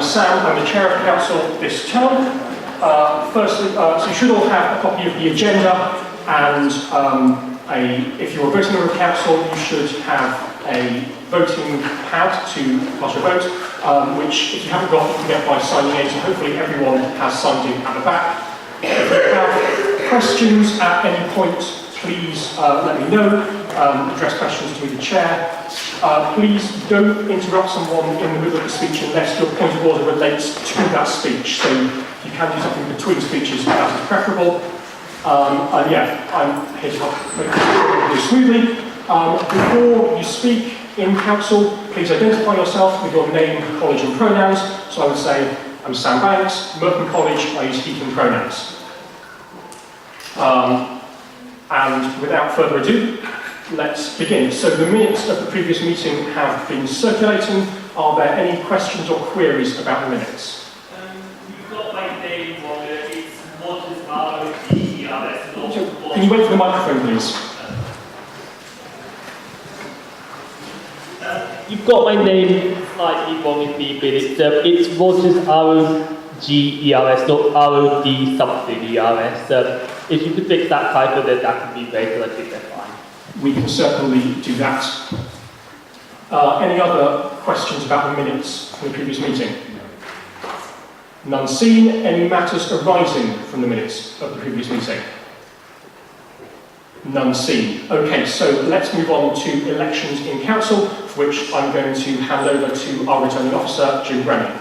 I'm Sam, I'm the Chair of Council this term. Firstly, so you should all have a copy of the agenda, and if you're a voting member of Council, you should have a voting pad to cast your vote, which if you haven't got, you can get by signing in, so hopefully everyone has signed in at the back. If you have questions at any point, please let me know. Address questions to the Chair. Please don't interrupt someone in the middle of the speech unless your point of order relates to that speech. So if you can do something between speeches, that is preferable. Yeah, I'm here to help make this go smoothly. Before you speak in Council, please identify yourself with your name, college and pronouns. So I would say, I'm Sam Banks, Merton College, I use he, him pronouns. And without further ado, let's begin. So the minutes of the previous meeting have been circulating. Are there any questions or queries about the minutes? You've got my name wrong. It's Moses R-O-G-E-R-S. Can you wait for the microphone, please? You've got my name slightly wrong in the minutes. It's Rogers R-O-G-E-R-S, not R-O-D something E-R-S. If you could fix that typo, then that would be great, because I think they're fine. We can certainly do that. Any other questions about the minutes from the previous meeting? None seen. Any matters arising from the minutes of the previous meeting? None seen. Okay, so let's move on to elections in Council, for which I'm going to hand over to our returning officer, Jim Brennan.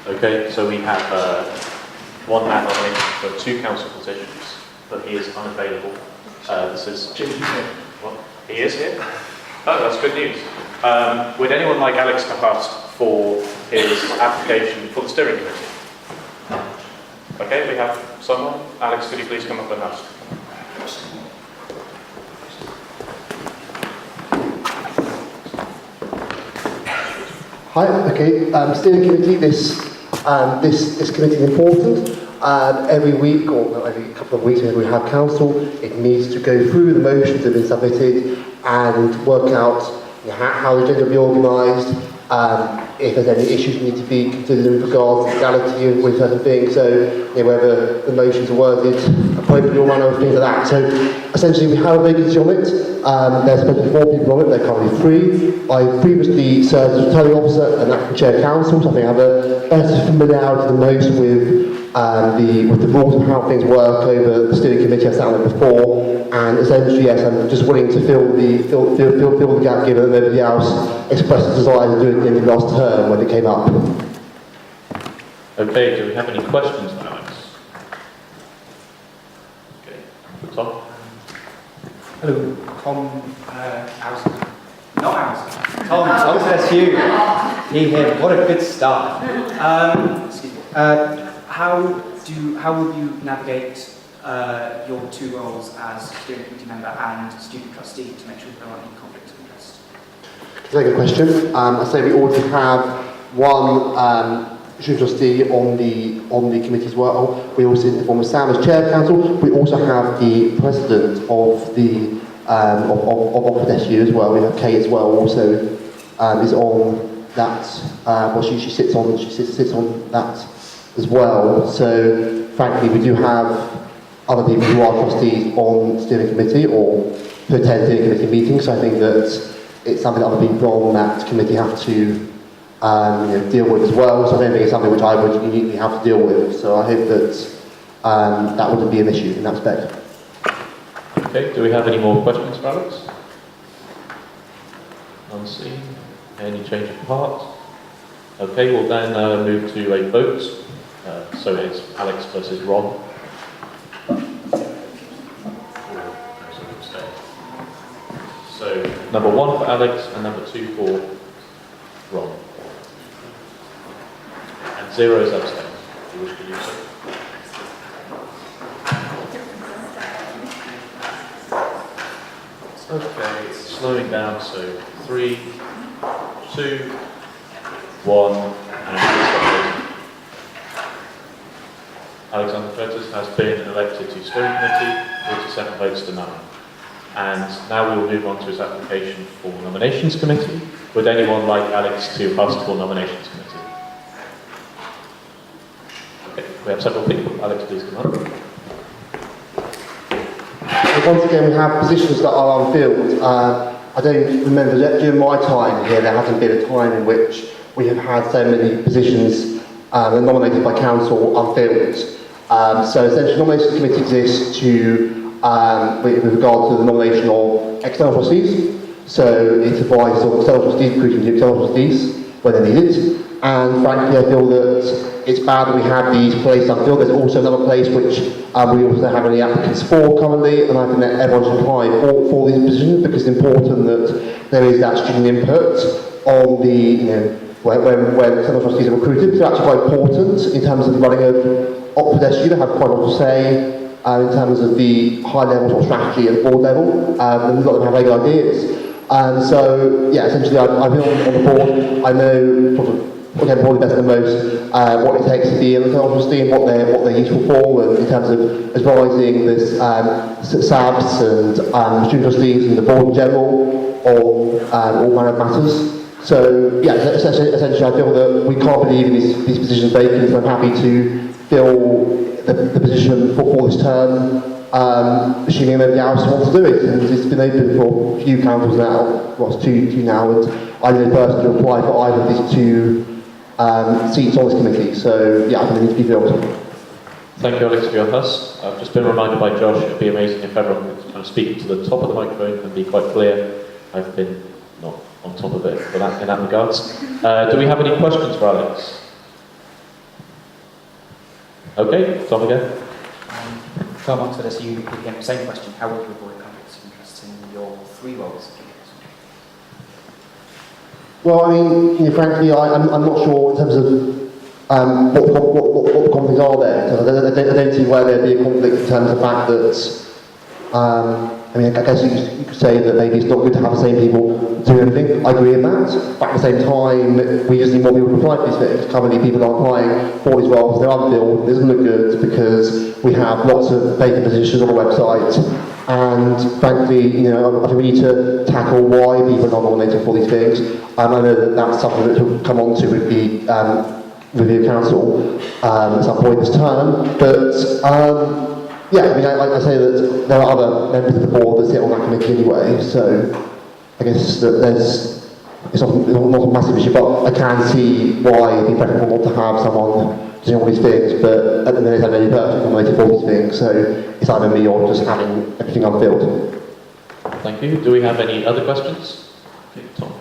Okay, so we have one man nominated for 2 council positions, but he is unavailable. This is Jim, he's here. What? He is here? Oh, that's good news. Would anyone like Alex to ask for his application for the steering committee? Okay, we have someone. Alex, could you please come up and ask? Hi, okay, steering committee, this committee is important. Every week, or every couple of weeks when we have council, it needs to go through the motions that have been submitted and work out how the agenda will be organised, if there's any issues that need to be considered in regards to legality with certain things, so whether the motions are worded appropriately or manner of things like that. So essentially we have a vacancy on it. There's supposed to be 4 people on it, they're currently 3. I previously served as returning officer and acting chair of council, so I think I have a better familiarity than most with the rules of how things work over the steering committee. I've sat on it before, and essentially, yes, I'm just willing to fill the gap given that nobody else expressed a desire to do it in the last term when it came up. Okay, do we have any questions for Alex? Okay, Tom? Hello, Tom Owson. Not Owson. Tom says you. He, him. What a good start. Excuse me. How will you navigate your 2 roles as steering committee member and student trustee to make sure there aren't any conflicts of interest? That's a good question. I say we already have one student trustee on the committee as well. We also, in the form of Sam as chair of council, we also have the president of the of SU as well. We have Kate as well. Also is on that. Well, she sits on that as well. So frankly, we do have other people who are trustees on the steering committee or who attend steering committee meetings. So I think that it's something that other people on that committee have to deal with as well. So I don't think it's something which I would uniquely have to deal with. So I hope that that wouldn't be an issue in that respect. Okay, do we have any more questions for Alex? Unseen. Any change of heart? Okay, we'll then move to a vote. So it's Alex versus Ron. So number 1 for Alex and number 2 for Ron. And 0 is abstain, if you wish to do so. Okay, it's slowing down, so 3, 2, 1, and Alexander Fetters has been elected to steering committee, 47 votes to none. And now we will move on to his application for nominations committee. Would anyone like Alex to host for nominations committee? Okay, we have several people. Alex, please come on. Once again, we have positions that are unfilled. I don't remember that during my time here, there hasn't been a time in which we have had so many positions nominated by council unfilled. So essentially, the nominations committee exists to, with regard to the nomination of external trustees. So it advises on external trustees, recruiting new external trustees when they're needed. And frankly, I feel that it's bad that we have these places unfilled. There's also another place which we also don't have any applicants for currently, and I think that everyone should apply for these positions because it's important that there is that student input on the, when external trustees are recruited. It's actually quite important in terms of the running of Oxford SU. They have quite a lot to say in terms of the high level sort of strategy at the board level, and a lot of them have vague ideas. And so, yeah, essentially, I've been on the board. I know sort of, again, probably better than most, what it takes to be an external trustee and what they're useful for, and in terms of advising this SABs and student trustees and the board in general on all manner of matters. So yeah, essentially I feel that we can't believe in these positions vacant, and I'm happy to fill the position for this term, assuming nobody else wants to do it. And it's been open for a few councils now, well, it's two now, and I didn't personally apply for either of these two seats on this committee. So yeah, I think it needs to be filled. Thank you, Alex, for your fuss. I've just been reminded by Josh it would be amazing if everyone could kind of speak to the top of the microphone and be quite clear. I've been not on top of it for that, in that regards. Do we have any questions for Alex? Okay, Tom again. Tom, on to this, you again, same question. How would you avoid conflicts of interest in your 3 roles? Well, I mean, frankly, I'm not sure in terms of what conflicts are there. I don't see where there'd be a conflict in terms of the fact that, I mean, I guess you could say that maybe it's not good to have the same people do everything. I agree with that. But at the same time, we just need more people to apply for these things. Currently, people are applying for these roles. They're unfilled. It doesn't look good because we have lots of vacant positions on the website. And frankly, I think we need to tackle why people are not nominated for these things. I know that that's something that we'll come on to with the review council at some point this term. But yeah, I mean, I say that there are other members of the board that sit on that committee anyway. So I guess that it's not a massive issue, but I can see why it'd be preferable not to have someone doing all these things, but at the minute I'm only perfect nominated for all these things, so it's either me or just having everything unfilled. Thank you. Do we have any other questions? Tom.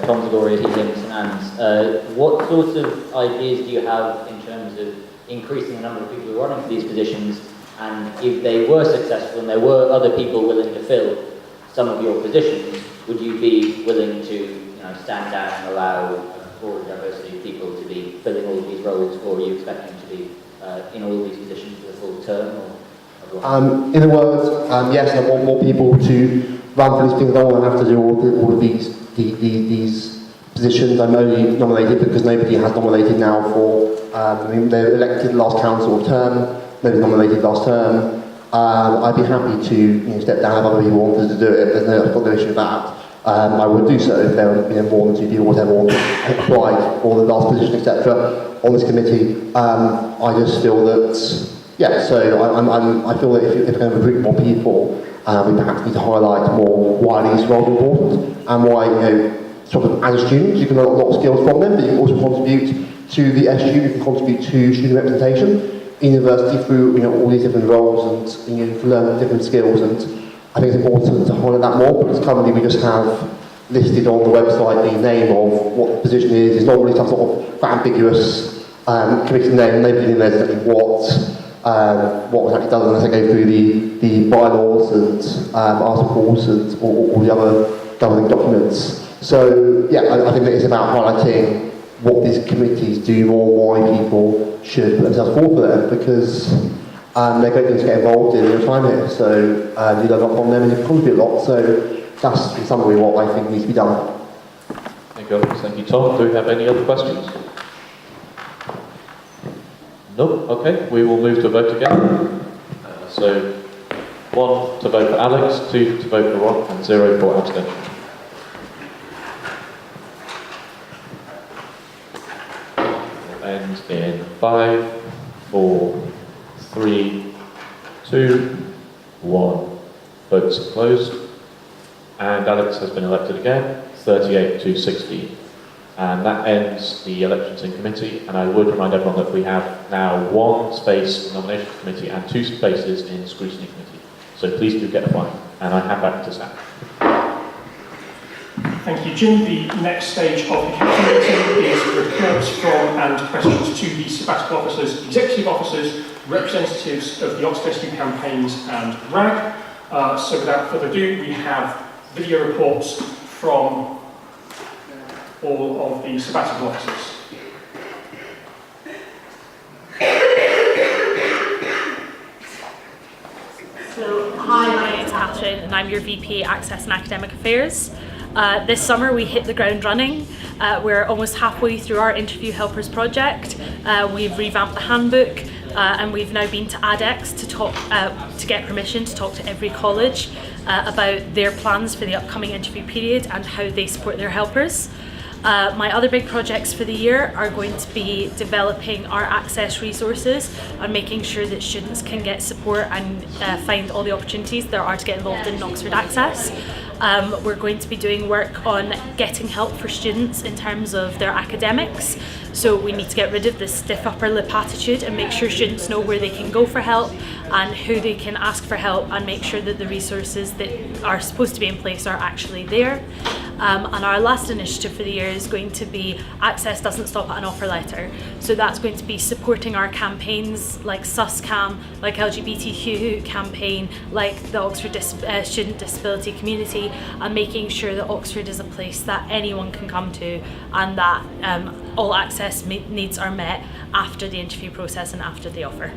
Tom Gloria here in St Anne's. What sorts of ideas do you have in terms of increasing the number of people who are running for these positions, and if they were successful and there were other people willing to fill some of your positions, would you be willing to stand down and allow a broad diversity of people to be filling all of these roles, or are you expecting to be in all of these positions for the full term? Or in a word, yes, I want more people to run for these things. I don't want to have to do all of these positions. I'm only nominated because nobody has nominated now for, they were elected last council term, nobody nominated last term. I'd be happy to step down if other people wanted to do it. I've got no issue with that. I would do so if there were more than 2 people, whatever, applied for the last position, etc. on this committee. I just feel that, yeah, so I feel that if we're going to recruit more people, we perhaps need to highlight more why these roles are important and why, sort of as a student, you can learn a lot of skills from them, but you can also contribute to the SU, you can contribute to student representation in university through all these different roles, and you can learn different skills. And I think it's important to highlight that more, because currently we just have listed on the website the name of what the position is. It's not really some sort of ambiguous committee name. Nobody knows exactly what was actually done unless I go through the bylaws and articles and all the other governing documents. So yeah, I think that it's about highlighting what these committees do or why people should put themselves forward for them, because they're great things to get involved in your time here. So you learn a lot from them and you contribute a lot. So that's in summary what I think needs to be done. Thank you, Alex. Thank you, Tom. Do we have any other questions? No? Okay, we will move to a vote again. So, 1 to vote for Alex, 2 to vote for Ron, and 0 for abstention. Ends in 5, 4, 3, 2, 1. Votes are closed. And Alex has been elected again, 38 to 16. And that ends the elections in committee. And I would remind everyone that we have now 1 space in nomination committee and 2 spaces in scrutiny committee. So please do get applying. And I hand back to Sam. Thank you, Jim. The next stage of the council meeting is reports from and questions to the sabbatical officers, executive officers, representatives of the Oxford SU campaigns and RAG. So without further ado, we have video reports from all of the sabbatical officers. So, hi, my name is Catherine and I'm your VP Access and Academic Affairs. This summer we hit the ground running. We're almost halfway through our Interview Helpers project. We've revamped the handbook and we've now been to ADEX to get permission to talk to every college about their plans for the upcoming interview period and how they support their helpers. My other big projects for the year are going to be developing our access resources and making sure that students can get support and find all the opportunities there are to get involved in Oxford Access. We're going to be doing work on getting help for students in terms of their academics. So we need to get rid of this stiff upper lip attitude and make sure students know where they can go for help and who they can ask for help, and make sure that the resources that are supposed to be in place are actually there. And our last initiative for the year is going to be Access Doesn't Stop at an Offer Letter. So that's going to be supporting our campaigns like SUSCAM, like LGBTQ campaign, like the Oxford Student Disability Community, and making sure that Oxford is a place that anyone can come to and that all access needs are met after the interview process and after the offer.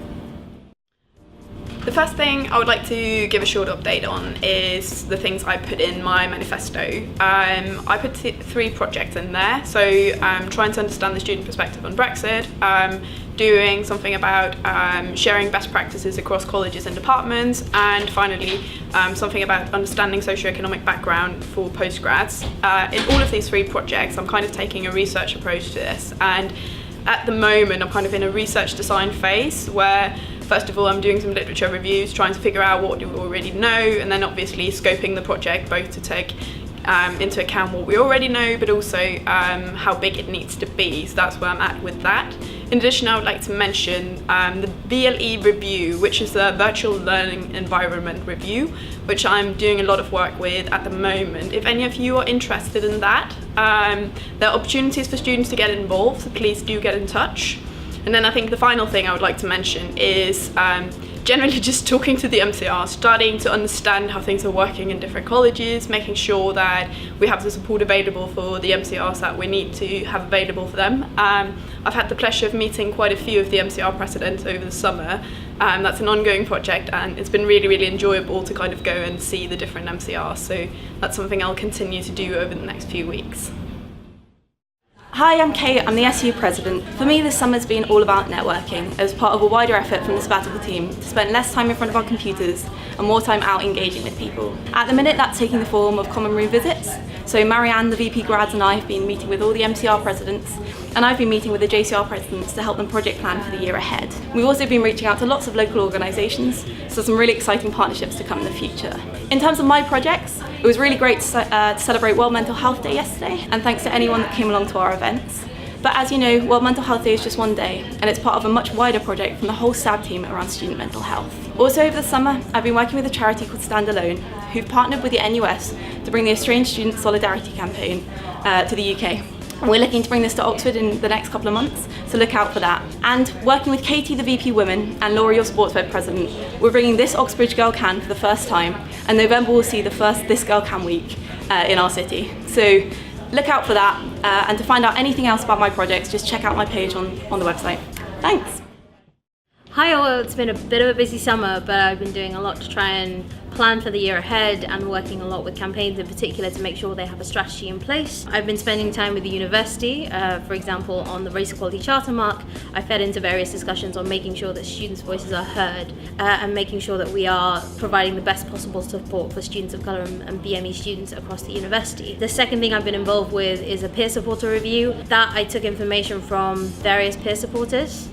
The first thing I would like to give a short update on is the things I put in my manifesto. I put 3 projects in there, so trying to understand the student perspective on Brexit, doing something about sharing best practices across colleges and departments, and finally something about understanding socioeconomic background for postgrads. In all of these 3 projects, I'm kind of taking a research approach to this, and at the moment I'm kind of in a research design phase where first of all I'm doing some literature reviews, trying to figure out what do we already know, and then obviously scoping the project both to take into account what we already know, but also how big it needs to be. So that's where I'm at with that. In addition, I would like to mention the VLE review, which is the Virtual Learning Environment Review, which I'm doing a lot of work with at the moment. If any of you are interested in that, there are opportunities for students to get involved, so please do get in touch. And then I think the final thing I would like to mention is generally just talking to the MCR, starting to understand how things are working in different colleges, making sure that we have the support available for the MCRs that we need to have available for them. I've had the pleasure of meeting quite a few of the MCR presidents over the summer. That's an ongoing project and it's been really, really enjoyable to kind of go and see the different MCRs. So that's something I'll continue to do over the next few weeks. Hi, I'm Kate, I'm the SU President. For me, this summer's been all about networking as part of a wider effort from the sabbatical team to spend less time in front of our computers and more time out engaging with people. At the minute, that's taking the form of common room visits. So Marianne, the VP Grads, and I have been meeting with all the MCR presidents, and I've been meeting with the JCR presidents to help them project plan for the year ahead. We've also been reaching out to lots of local organisations, so some really exciting partnerships to come in the future. In terms of my projects, it was really great to celebrate World Mental Health Day yesterday, and thanks to anyone that came along to our events. But as you know, World Mental Health Day is just one day, and it's part of a much wider project from the whole SAB team around student mental health. Also over the summer, I've been working with a charity called Stand Alone, who've partnered with the NUS to bring the Estranged Student Solidarity campaign to the UK. And we're looking to bring this to Oxford in the next couple of months, so look out for that. And working with Katy, the VP Women, and Laura, your Sportsweb President, we're bringing this Oxbridge Girl Can for the first time, and November will see the first This Girl Can week in our city. So look out for that, and to find out anything else about my projects, just check out my page on the website. Thanks. Hi all, it's been a bit of a busy summer, but I've been doing a lot to try and plan for the year ahead and working a lot with campaigns in particular to make sure they have a strategy in place. I've been spending time with the university, for example on the Race Equality Charter mark. I fed into various discussions on making sure that students' voices are heard and making sure that we are providing the best possible support for students of colour and BME students across the university. The second thing I've been involved with is a peer supporter review. That I took information from various peer supporters,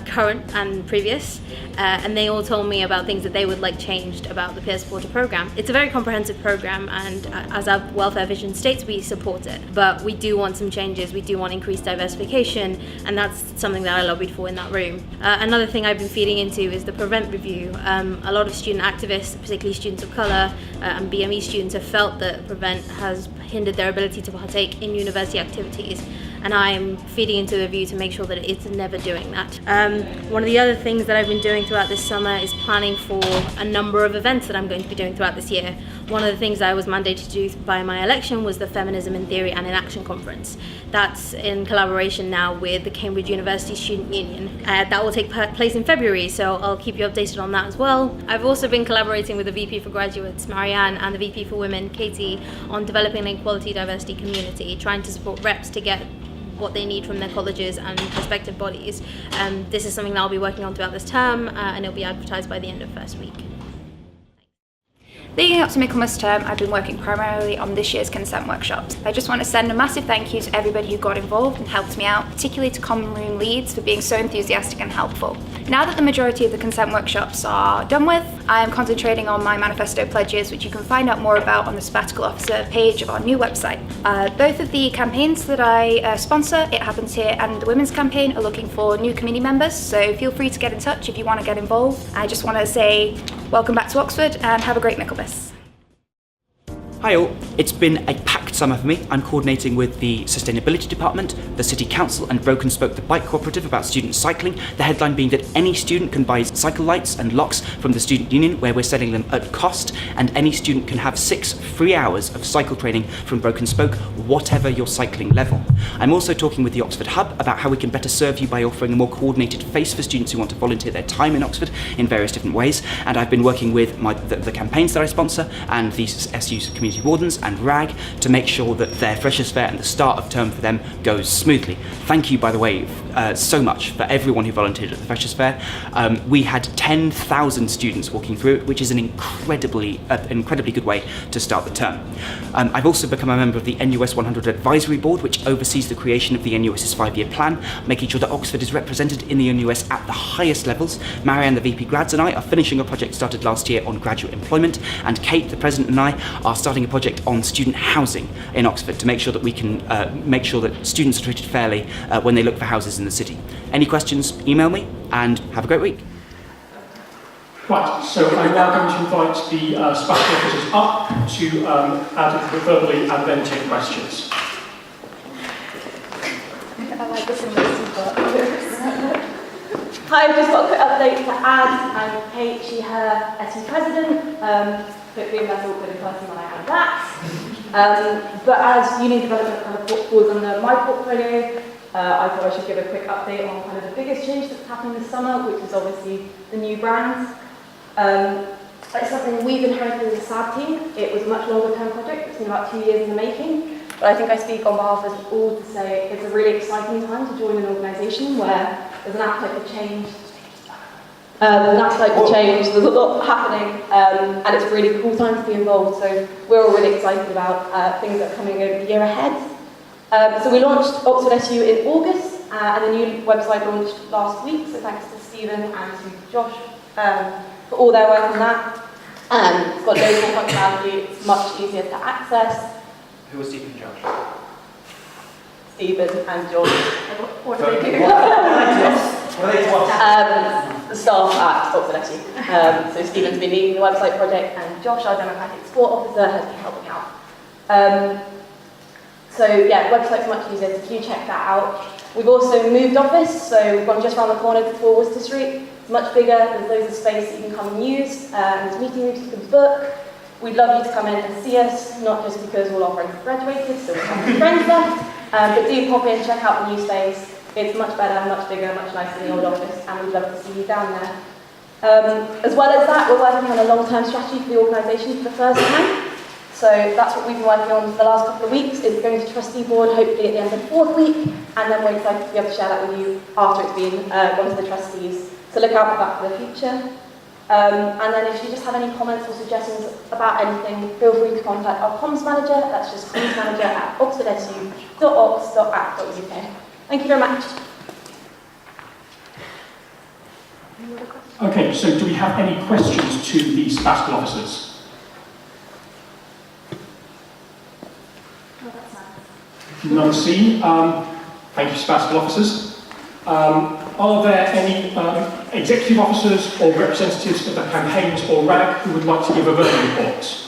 current and previous, and they all told me about things that they would like changed about the peer supporter program. It's a very comprehensive program, and as our welfare vision states, we support it, but we do want some changes. We do want increased diversification, and that's something that I lobbied for in that room. Another thing I've been feeding into is the Prevent review. A lot of student activists, particularly students of colour and BME students, have felt that Prevent has hindered their ability to partake in university activities, and I'm feeding into the view to make sure that it's never doing that. One of the other things that I've been doing throughout this summer is planning for a number of events that I'm going to be doing throughout this year. One of the things I was mandated to do by my election was the Feminism in Theory and in Action Conference. That's in collaboration now with the Cambridge University Student Union. That will take place in February, so I'll keep you updated on that as well. I've also been collaborating with the VP for Graduates, Marianne, and the VP for Women, Katy, on developing an equality diversity community, trying to support reps to get what they need from their colleges and respective bodies. This is something that I'll be working on throughout this term, and it'll be advertised by the end of first week. Leading up to Michaelmas term, I've been working primarily on this year's consent workshops. I just want to send a massive thank you to everybody who got involved and helped me out, particularly to Common Room leads for being so enthusiastic and helpful. Now that the majority of the consent workshops are done with, I am concentrating on my manifesto pledges, which you can find out more about on the Sabbatical Officer page of our new website. Both of the campaigns that I sponsor, It Happens Here and the Women's Campaign, are looking for new committee members, so feel free to get in touch if you want to get involved. I just want to say welcome back to Oxford and have a great Michaelmas. Hi all, it's been a packed summer for me. I'm coordinating with the Sustainability Department, the City Council and Broken Spoke the Bike Cooperative about student cycling, the headline being that any student can buy cycle lights and locks from the Student Union where we're selling them at cost, and any student can have 6 free hours of cycle training from Broken Spoke, whatever your cycling level. I'm also talking with the Oxford Hub about how we can better serve you by offering a more coordinated face for students who want to volunteer their time in Oxford in various different ways, and I've been working with the campaigns that I sponsor and the SU's community wardens and RAG to make sure that their Freshers' Fair and the start of term for them goes smoothly. Thank you, by the way, so much for everyone who volunteered at the Freshers' Fair. We had 10,000 students walking through it, which is an incredibly good way to start the term. I've also become a member of the NUS 100 Advisory Board, which oversees the creation of the NUS's 5-year plan, making sure that Oxford is represented in the NUS at the highest levels. Marianne, the VP Grads, and I are finishing a project started last year on graduate employment, and Kate, the President, and I are starting a project on student housing in Oxford to make sure that we can make sure that students are treated fairly when they look for houses in the city. Any questions, email me, and have a great week. Right, so I'm now going to invite the special officers up to add verbally and then take questions. Hi, I've just got a quick update to add. I'm Kate, she, her, SU President. Hopefully that's all good in person when I have that. But as union development kind of falls under my portfolio, I thought I should give a quick update on kind of the biggest change that's happened this summer, which is obviously the new brands. It's something we've inherited as a SAB team. It was a much longer term project. It's been about 2 years in the making. But I think I speak on behalf of us all to say it's a really exciting time to join an organisation where there's an appetite for change. There's a lot happening, and it's a really cool time to be involved. So we're all really excited about things that are coming over the year ahead. So we launched Oxford SU in August, and the new website launched last week. So thanks to Stephen and to Josh for all their work on that. It's got loads more functionality. It's much easier to access. Who was Stephen and Josh? Stephen and Josh. What do they do? The staff at Oxford SU. So Stephen's been leading the website project, and Josh, our Democratic Support Officer, has been helping out. So yeah, the website's much easier, so do check that out. We've also moved office, so we've gone just around the corner to 4 Worcester Street. It's much bigger, there's loads of space that you can come and use, and there's meeting rooms you can book. We'd love you to come in and see us, not just because all our friends have graduated, so we have some friends left, but do pop in, check out the new space. It's much better, much bigger, much nicer than the old office, and we'd love to see you down there. As well as that, we're working on a long-term strategy for the organisation for the first time. So that's what we've been working on for the last couple of weeks, is going to trustee board hopefully at the end of the 4th week, and then we're excited to be able to share that with you after it's been gone to the trustees. So look out for that for the future. And then if you just have any comments or suggestions about anything, feel free to contact our comms manager. That's just commsmanager@oxfordsu.ox.act.uk. Thank you very much. Okay, so do we have any questions to the sabbatical officers? None seen. Thank you, sabbatical officers. Are there any executive officers or representatives of the campaigns or RAG who would like to give a verbal report?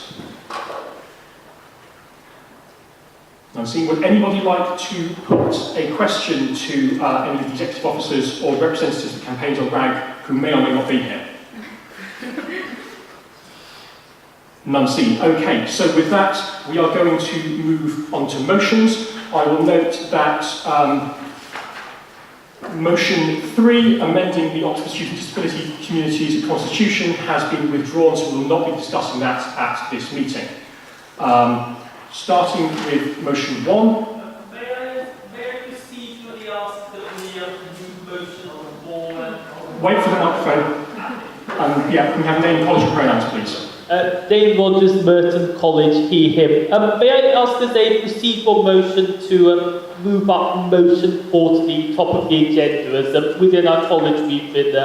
None seen. Would anybody like to put a question to any of the executive officers or representatives of the campaigns or RAG who may or may not be here? None seen. Okay, so with that, we are going to move on to motions. I will note that motion 3, amending the Oxford Student Disability Community's Constitution, has been withdrawn, so we will not be discussing that at this meeting. Starting with motion 1. May I procedurally ask that we do motion on the board? Wait for the microphone. Yeah, can we have name, college and pronouns, please? Dane Rogers, Merton College, he, him. May I ask as a procedural motion to move up motion 4 to the top of the agenda, as within our college we've been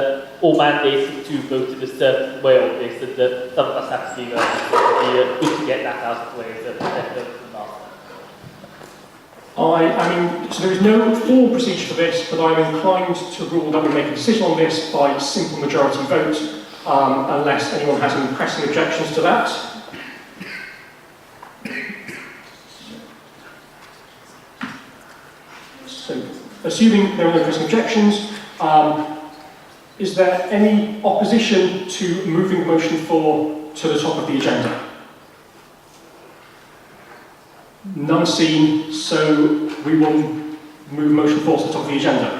all mandated to vote in a certain way on this, and some of us have to be good to get that out of the way as a master. So there is no formal procedure for this, but I'm inclined to rule that we make a decision on this by simple majority vote, unless anyone has any pressing objections to that. So, assuming there are no pressing objections, is there any opposition to moving motion 4 to the top of the agenda? None seen, so we will move motion 4 to the top of the agenda.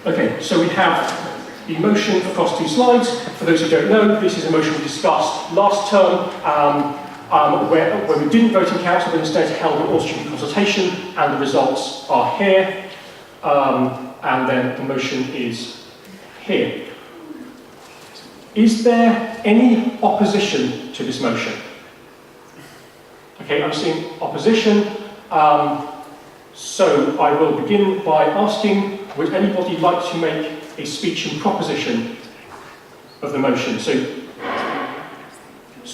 Okay, so we have the motion across 2 slides. For those who don't know, this is a motion we discussed last term, where we didn't vote in council, but instead held an all-student consultation, and the results are here. And then the motion is here. Is there any opposition to this motion? Okay, I'm seeing opposition. So I will begin by asking, would anybody like to make a speech in proposition of the motion? So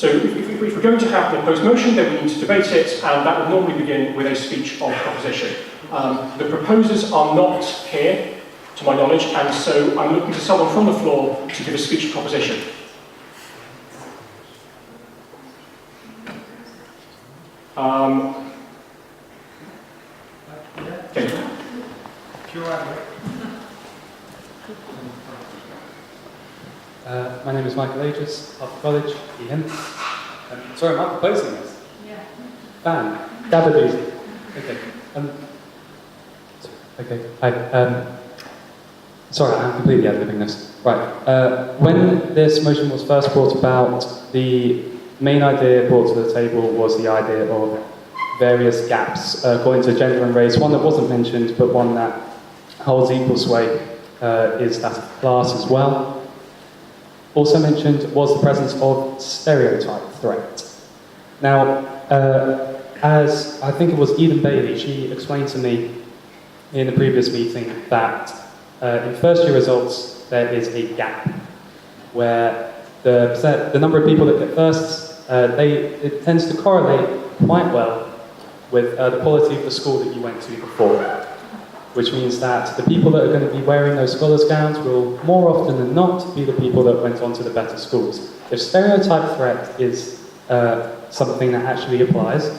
if we're going to have an opposed motion, then we need to debate it, and that would normally begin with a speech of proposition. The proposers are not here, to my knowledge, and so I'm looking to someone from the floor to give a speech of proposition. Okay. My name is Michael Aegis, Oxford College, Ian. Sorry, am I proposing this? Yeah. Ban. Dabadoos. Okay. Okay. Hi. Sorry, I'm completely ad-libbing this. Right. When this motion was first brought about, the main idea brought to the table was the idea of various gaps according to gender and race. One that wasn't mentioned, but one that holds equal sway, is that of class as well. Also mentioned was the presence of stereotype threat. Now, as I think it was Eden Bailey, she explained to me in the previous meeting that in first year results there is a gap where the number of people that get firsts, it tends to correlate quite well with the quality of the school that you went to before. Which means that the people that are going to be wearing those scholars' gowns will more often than not be the people that went on to the better schools. If stereotype threat is something that actually applies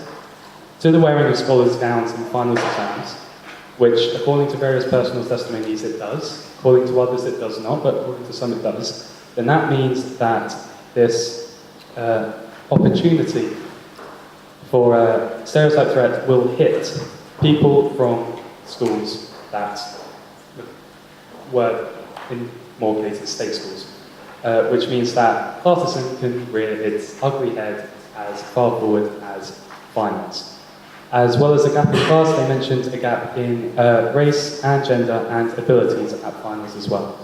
to the wearing of scholars' gowns in finals exams, which according to various personal testimonies it does, according to others it does not, but according to some it does, then that means that this opportunity for a stereotype threat will hit people from schools that were, in more cases, state schools, which means that partisan can rear its ugly head as far forward as finance. As well as a gap in class, they mentioned a gap in race and gender and abilities at finals as well.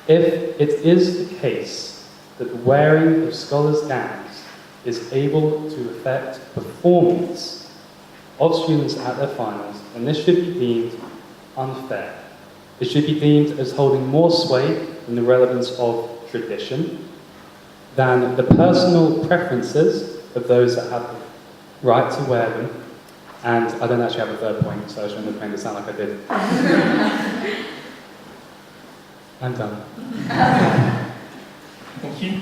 If it is the case that the wearing of scholars' gowns is able to affect performance of students at their finals, then this should be deemed unfair. It should be deemed as holding more sway than the relevance of tradition, than the personal preferences of those that have the right to wear them. And I don't actually have a third point, so I shouldn't have made it sound like I did. I'm done. Thank you.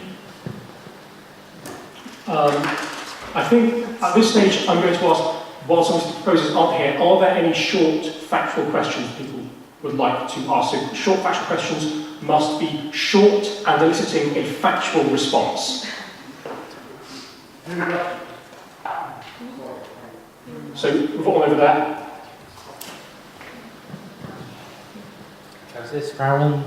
I think at this stage I'm going to ask, while some of the proposers aren't here, are there any short factual questions people would like to ask? So short factual questions must be short and eliciting a factual response. So we've got one over there. This Farheen,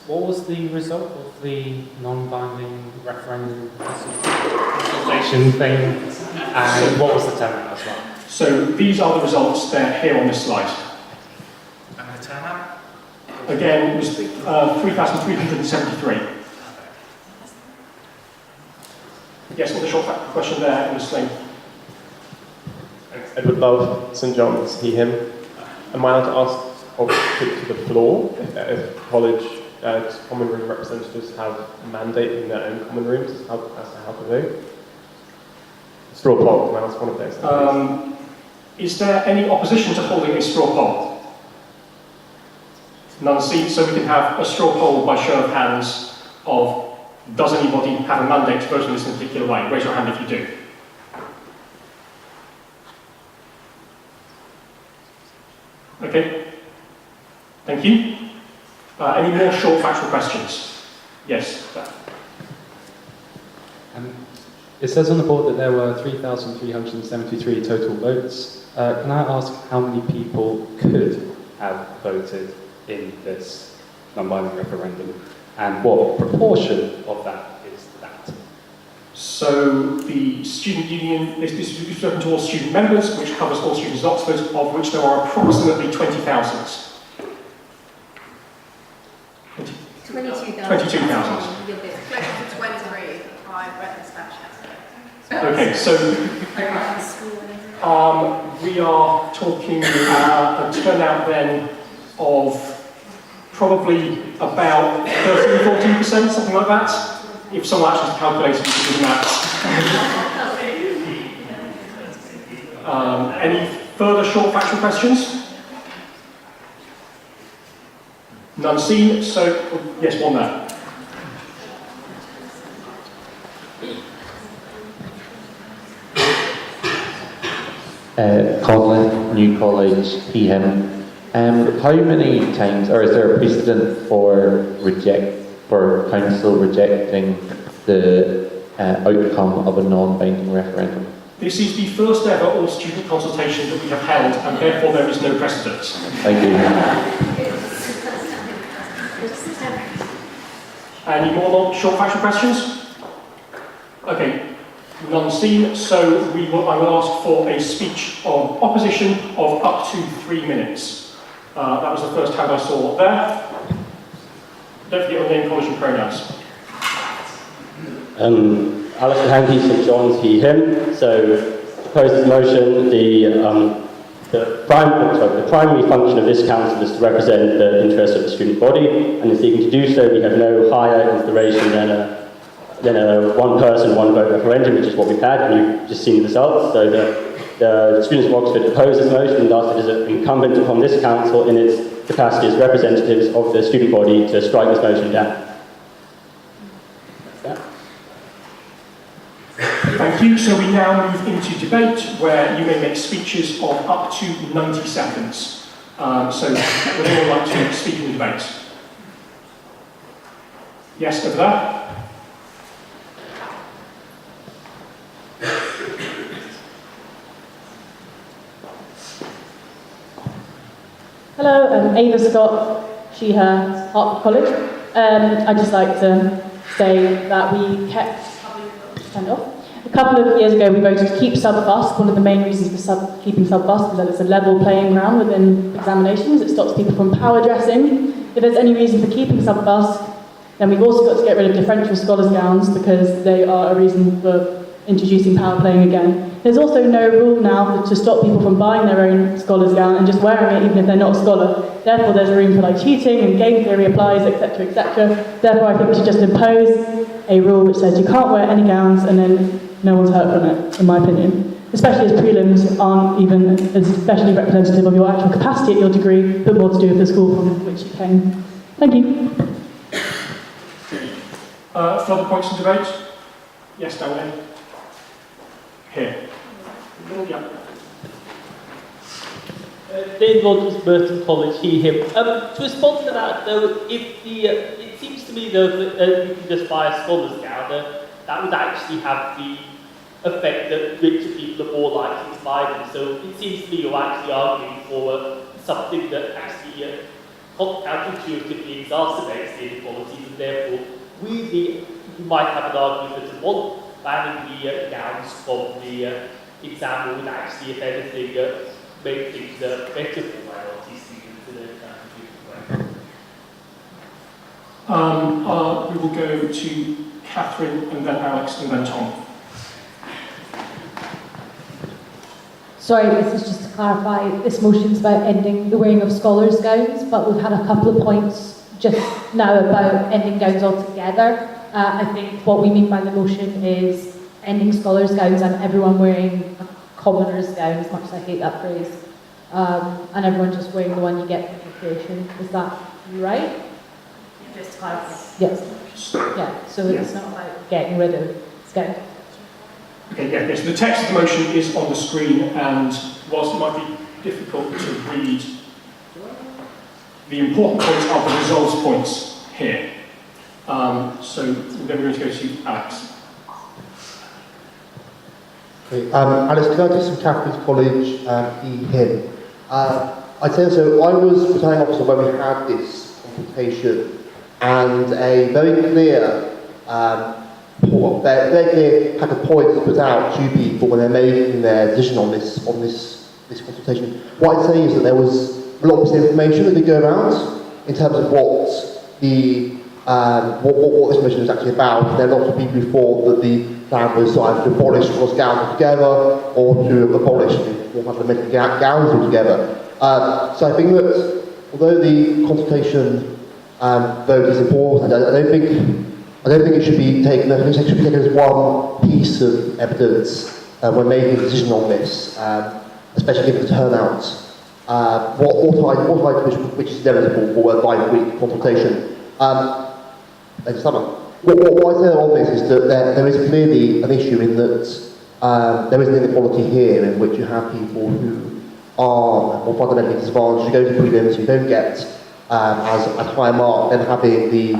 what was the result of the non-binding referendum consultation thing, and what was the turnout as well? So these are the results. They're here on this slide. And the turnout? Again, it was 3,373. Yes, on the short factual question there, it was saying. Edward Love, St John's, he, him. Am I allowed to ask or to the floor if college common room representatives have a mandate in their own common rooms as to how to vote? Straw poll, can I ask one of those? Is there any opposition to holding a straw poll? None seen, so we can have a straw poll by show of hands of, does anybody have a mandate to vote in this particular way? Raise your hand if you do. Okay, thank you. Any more short factual questions? Yes. It says on the board that there were 3,373 total votes. Can I ask how many people could have voted in this non-binding referendum, and what proportion of that is that? So the student union, this is open to all student members, which covers all students at Oxford, of which there are approximately 20,000. 22,000. 22,000. Closer to 23. I've read this batch. Okay, so we are talking a turnout then of probably about 13-14%, something like that. If someone actually calculated the maths. Any further short factual questions? None seen, so yes, one there. Conlon, New College, PM. How many times, or is there a precedent for council rejecting the outcome of a non-binding referendum? This is the first ever all-student consultation that we have held, and therefore there is no precedent. Thank you. Any more short factual questions? Okay, none seen, so I will ask for a speech of opposition of up to 3 minutes. That was the first hand I saw there. Don't forget your name, college and pronouns. Alistair Hankey, St John's, he, him. So, proposes motion, the primary function of this council is to represent the interests of the student body, and in seeking to do so, we have no higher inspiration than a one person, one vote referendum, which is what we've had, and you've just seen the results. So the students of Oxford oppose this motion, and thus it is incumbent upon this council in its capacity as representatives of the student body to strike this motion down. Thank you. you. So we now move into debate, where you may make speeches of up to 90 seconds. So would anyone like to speak in the debate? Yes, over there. Hello, I'm Ava Scott, she, her, Hertford College. I'd just like to say that we kept, a couple of years ago we voted to keep sub-bus. One of the main reasons for keeping sub-bus is that it's a level playing ground within examinations. It stops people from power dressing. If there's any reason for keeping sub-bus, then we've also got to get rid of differential scholars' gowns because they are a reason for introducing power playing again. There's also no rule now to stop people from buying their own scholar's gown and just wearing it even if they're not a scholar. Therefore, there's room for like cheating and game theory applies, etc., etc. Therefore, I think we should just impose a rule which says you can't wear any gowns and then no one's hurt from it, in my opinion. Especially as prelims aren't even especially representative of your actual capacity at your degree, but more to do with the school from which you came. Thank you. Further points in debate? Yes, down there. Here. Yeah. Dave Rogers, Merton College, he, him. To respond to that, though, if it seems to me, though, that you can just buy a scholar's gown, that would actually have the effect that richer people are more likely to buy them. So it seems to me you're actually arguing for something that actually counterintuitively exacerbates the inequalities, and therefore, you might have an argument that banning the gowns from the exam would actually, if anything, make things better for minority students in a way. We will go to Catherine, and then Alex, and then Tom. Sorry, this is just to clarify, this motion's about ending the wearing of scholars' gowns, but we've had a couple of points just now about ending gowns altogether. I think what we mean by the motion is ending scholars' gowns and everyone wearing a commoner's gown, as much as I hate that phrase, and everyone just wearing the one you get from recreation. Is that right? Just to clarify. Yes. Yeah, so it's not about getting rid of gowns. Okay, yeah, yes. The text of the motion is on the screen, and whilst it might be difficult to read, the important points are the results points here. So then we're going to go to Alex. Okay, Alice Curtis from Catherine's College, him. I'd say so, I was returning officer when we had this consultation, and a very clear pack of points was put out to people when they're making their decision on this consultation. What I'd say is that there was a lot of misinformation that did go around in terms of what this motion was actually about. There are lots of people who thought that the plan was either to abolish scholars' gowns altogether or to abolish the 400 gowns altogether. So I think that although the consultation vote is important, I don't think it should be taken. I think it should be taken as one piece of evidence when making a decision on this, especially given the turnout. Which is inevitable for a 5-week consultation. Next summer. What I say on this is that there is clearly an issue in that there is an inequality here in which you have people who are more fundamentally disadvantaged, who go to prelims, who don't get as high a mark, and having the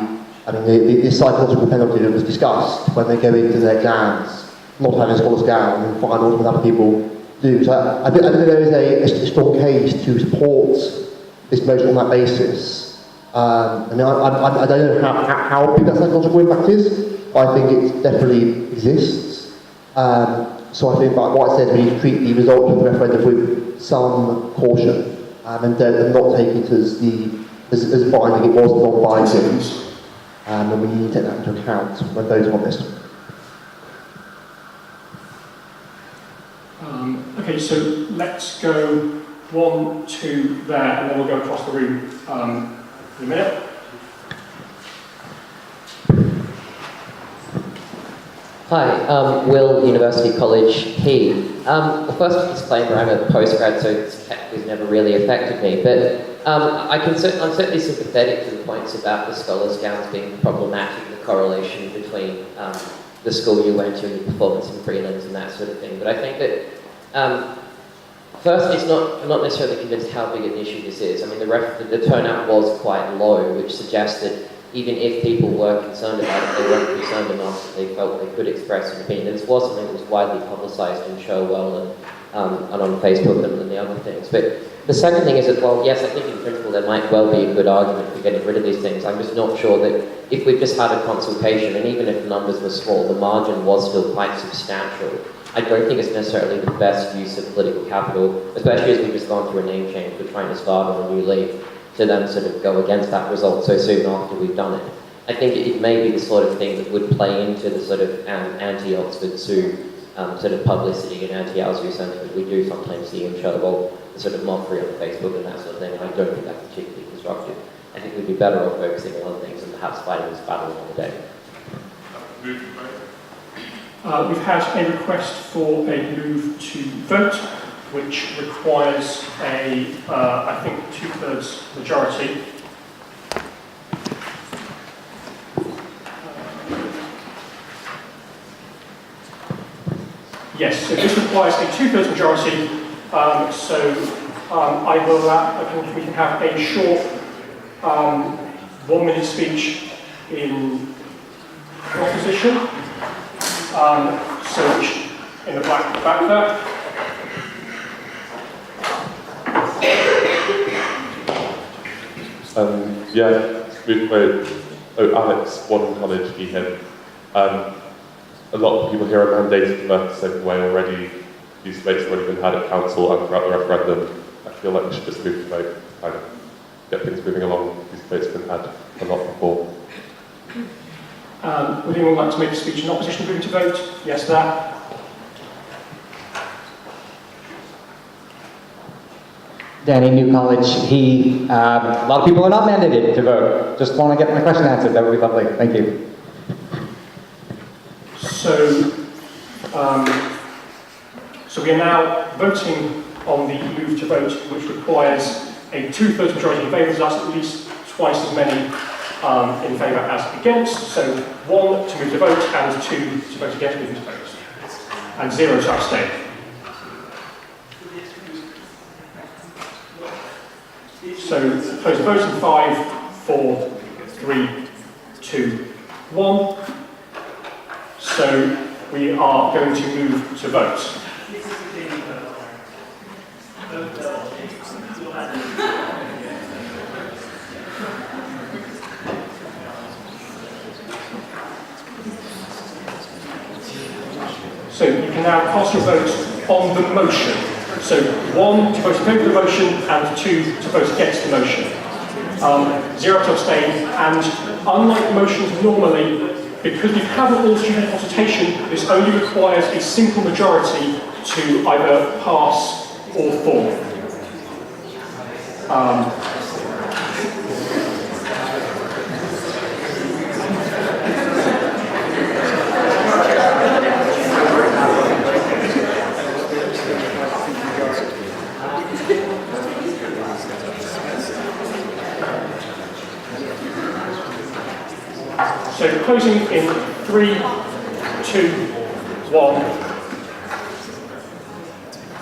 psychological penalty that was discussed when they go into their exams, not having a scholar's gown and finals when other people do. So I think there is a strong case to support this motion on that basis. I don't know how big that psychological impact is, but I think it definitely exists. So I think what I said, we need to treat the result of the referendum with some caution and not take it as binding. It was non-binding, and we need to take that into account when voting on this. Okay, so let's go 1, 2 there, and then we'll go across the room in a minute. Hi, Will, University College, he. First disclaimer, I'm a postgrad, so this has never really affected me, but I'm certainly sympathetic to the points about the scholars' gowns being problematic, the correlation between the school you went to and your performance in prelims and that sort of thing. But I think that first, it's not necessarily convinced how big an issue this is. I mean, the turnout was quite low, which suggests that even if people were concerned about it, they weren't concerned enough that they felt they could express an opinion. This was something that was widely publicised in Showwell and on Facebook and the other things. But the second thing is that, well, yes, I think in principle there might well be a good argument for getting rid of these things. I'm just not sure that if we've just had a consultation, and even if the numbers were small, the margin was still quite substantial. I don't think it's necessarily the best use of political capital, especially as we've just gone through a name change. We're trying to start on a new leaf, to then sort of go against that result so soon after we've done it. I think it may be the sort of thing that would play into the sort of anti-Oxford Zoo sort of publicity and anti-Owsley sentiment we do sometimes see in Showwell, the sort of mockery on Facebook and that sort of thing, and I don't think that's particularly constructive. I think we'd be better off focusing on other things and perhaps fighting this battle another day. We've had a request for a move to vote, which requires a, I think, 2/3 majority. Yes, so this requires a 2/3 majority. I will allow, we can have a short 1-minute speech in opposition. So in the back there. Alex, one college, he, him. A lot of people here are mandated to vote the same way already. These debates have already been had at council and throughout the referendum. I feel like we should just move to vote, kind of get things moving along. These debates have been had a lot before. Would anyone like to make a speech in opposition to moving to vote? Yes to that. Danny, New College, he, a lot of people are not mandated to vote. Just want to get my question answered, that would be lovely. Thank you. So we are now voting on the move to vote, which requires a 2/3 majority in favour. That's at least twice as many in favour as against. So 1 to move to vote and 2 to vote against moving to vote. And 0 to abstain. So close the vote in 5, 4, 3, 2, 1. So we are going to move to vote. So you can now cast your vote on the motion. So 1 to vote in favour of the motion and 2 to vote against the motion. 0 to abstain, and unlike motions normally, because we haven't all student consultation, this only requires a simple majority to either pass or fall. So closing in 3, 2, 1,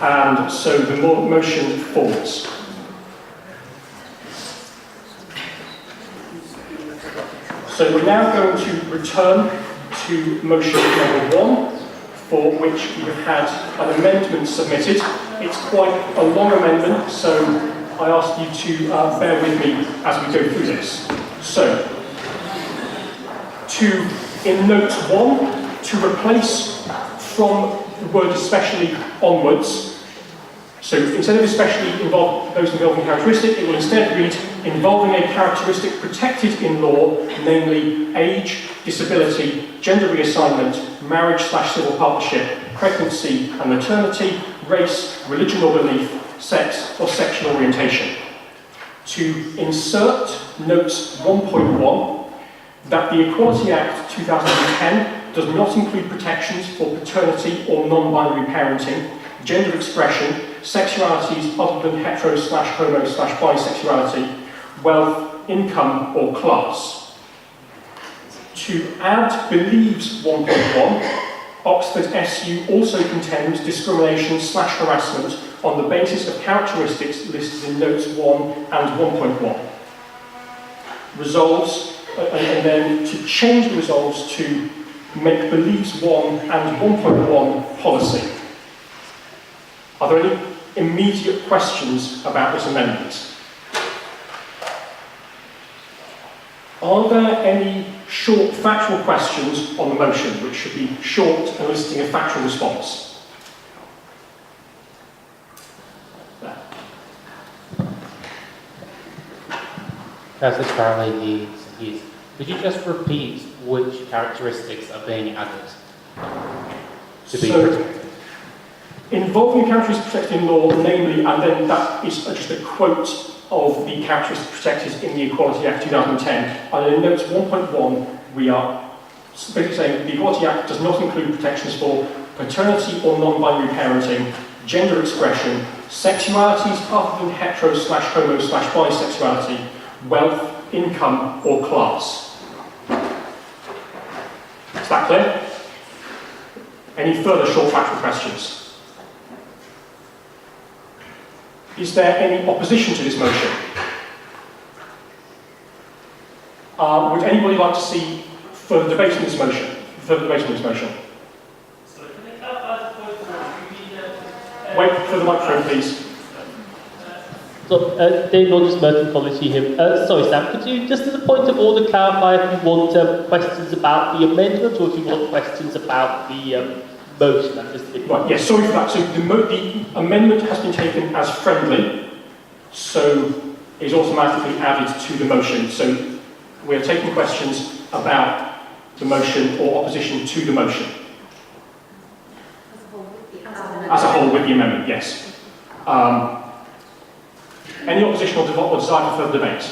and so the motion falls. So we're now going to return to motion number 1, for which we have had an amendment submitted. It's quite a long amendment, so I ask you to bear with me as we go through this. So, in note 1, to replace from the word especially onwards. So instead of especially those involving a characteristic, it will instead read involving a characteristic protected in law, namely age, disability, gender reassignment, marriage/civil partnership, pregnancy and maternity, race, religion or belief, sex or sexual orientation. To insert note 1.1, that the Equality Act 2010 does not include protections for paternity or non-binary parenting, gender expression, sexualities other than hetero/homo/bisexuality, wealth, income or class. To add believes 1.1, Oxford SU also contends discrimination/harassment on the basis of characteristics listed in notes 1 and 1.1. Resolves, and then to change the resolves to make believes 1 and 1.1 policy. Are there any immediate questions about this amendment? Are there any short factual questions on the motion, which should be short and eliciting a factual response? Professor Crowley, could you just repeat which characteristics are being added to be protected? Involving characteristics protected in law, namely, and then that is just a quote of the characteristics protected in the Equality Act 2010. And in notes 1.1, we are basically saying the Equality Act does not include protections for paternity or non-binary parenting, gender expression, sexualities other than hetero/homo/bisexuality, wealth, income, or class. Is that clear? Any further short factual questions? Is there any opposition to this motion? Would anybody like to see further debate on this motion? Wait for the microphone, please. So, Dave Rogers, Merton College here. Sorry, Sam, could you, just as a point of order, clarify if you want questions about the amendment or if you want questions about the motion? Right, yes, sorry for that. So the amendment has been taken as friendly, so is automatically added to the motion. So we're taking questions about the motion or opposition to the motion. As a whole with the amendment, yes. Any opposition or desire for further debate?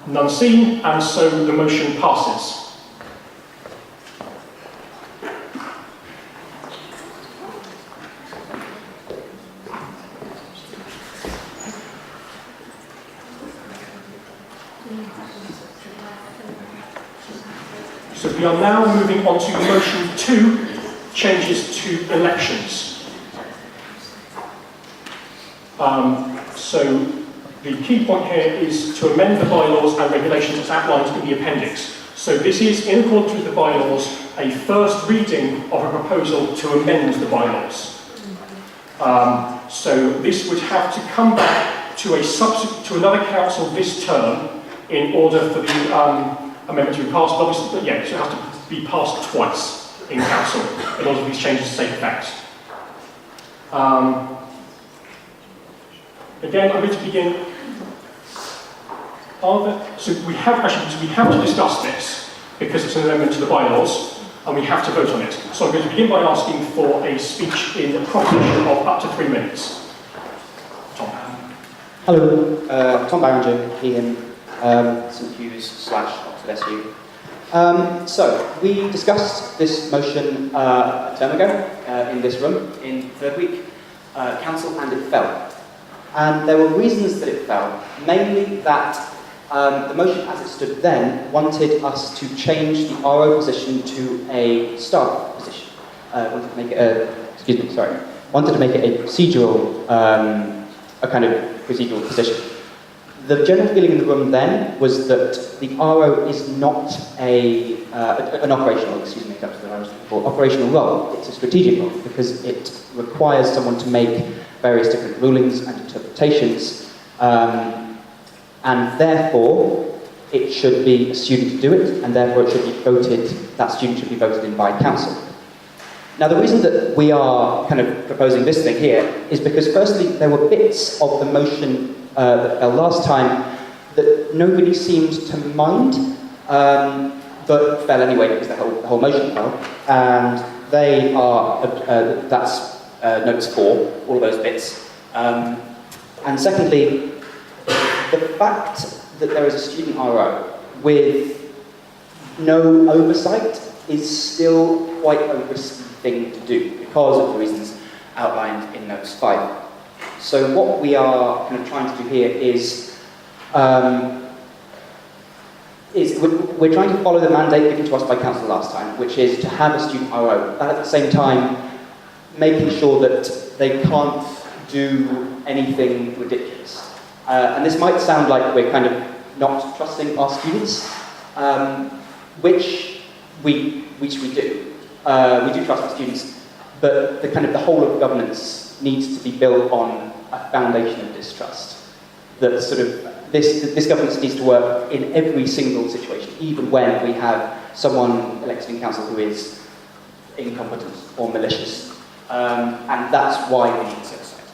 None seen, and so the motion passes. So we are now moving on to motion 2, changes to elections. So the key point here is to amend the bylaws and regulations as outlined in the appendix. So this is, in accordance with the bylaws, a first reading of a proposal to amend the bylaws. So this would have to come back to another council this term in order for the amendment to be passed. Obviously, yeah, so it has to be passed twice in council in order for these changes to take effect. Again, I'm going to begin. So we have to discuss this because it's an amendment to the bylaws, and we have to vote on it. So I'm going to begin by asking for a speech in proposition of up to 3 minutes. Tom. Hello, Tom Barringer, him, St Hughes/Oxford SU. So we discussed this motion a term ago in this room in the third week, council, and it fell. And there were reasons that it fell, mainly that the motion as it stood then wanted us to change the RO position to a staff position. Wanted to make it a procedural, a kind of procedural position. The general feeling in the room then was that the RO is not an operational, operational role. It's a strategic role because it requires someone to make various different rulings and interpretations, and therefore it should be a student to do it, and therefore it should be voted, that student should be voted in by council. Now the reason that we are kind of proposing this thing here is because firstly there were bits of the motion that fell last time that nobody seemed to mind, but fell anyway because the whole motion fell, and they are, that's notes 4, all of those bits. And secondly, the fact that there is a student RO with no oversight is still quite a risky thing to do because of the reasons outlined in notes 5. So what we are kind of trying to do here is we're trying to follow the mandate given to us by council last time, which is to have a student RO, and at the same time making sure that they can't do anything ridiculous. And this might sound like we're kind of not trusting our students, which we do. We do trust our students, but the whole of governance needs to be built on a foundation of distrust. That sort of this governance needs to work in every single situation, even when we have someone elected in council who is incompetent or malicious, and that's why we need to set aside.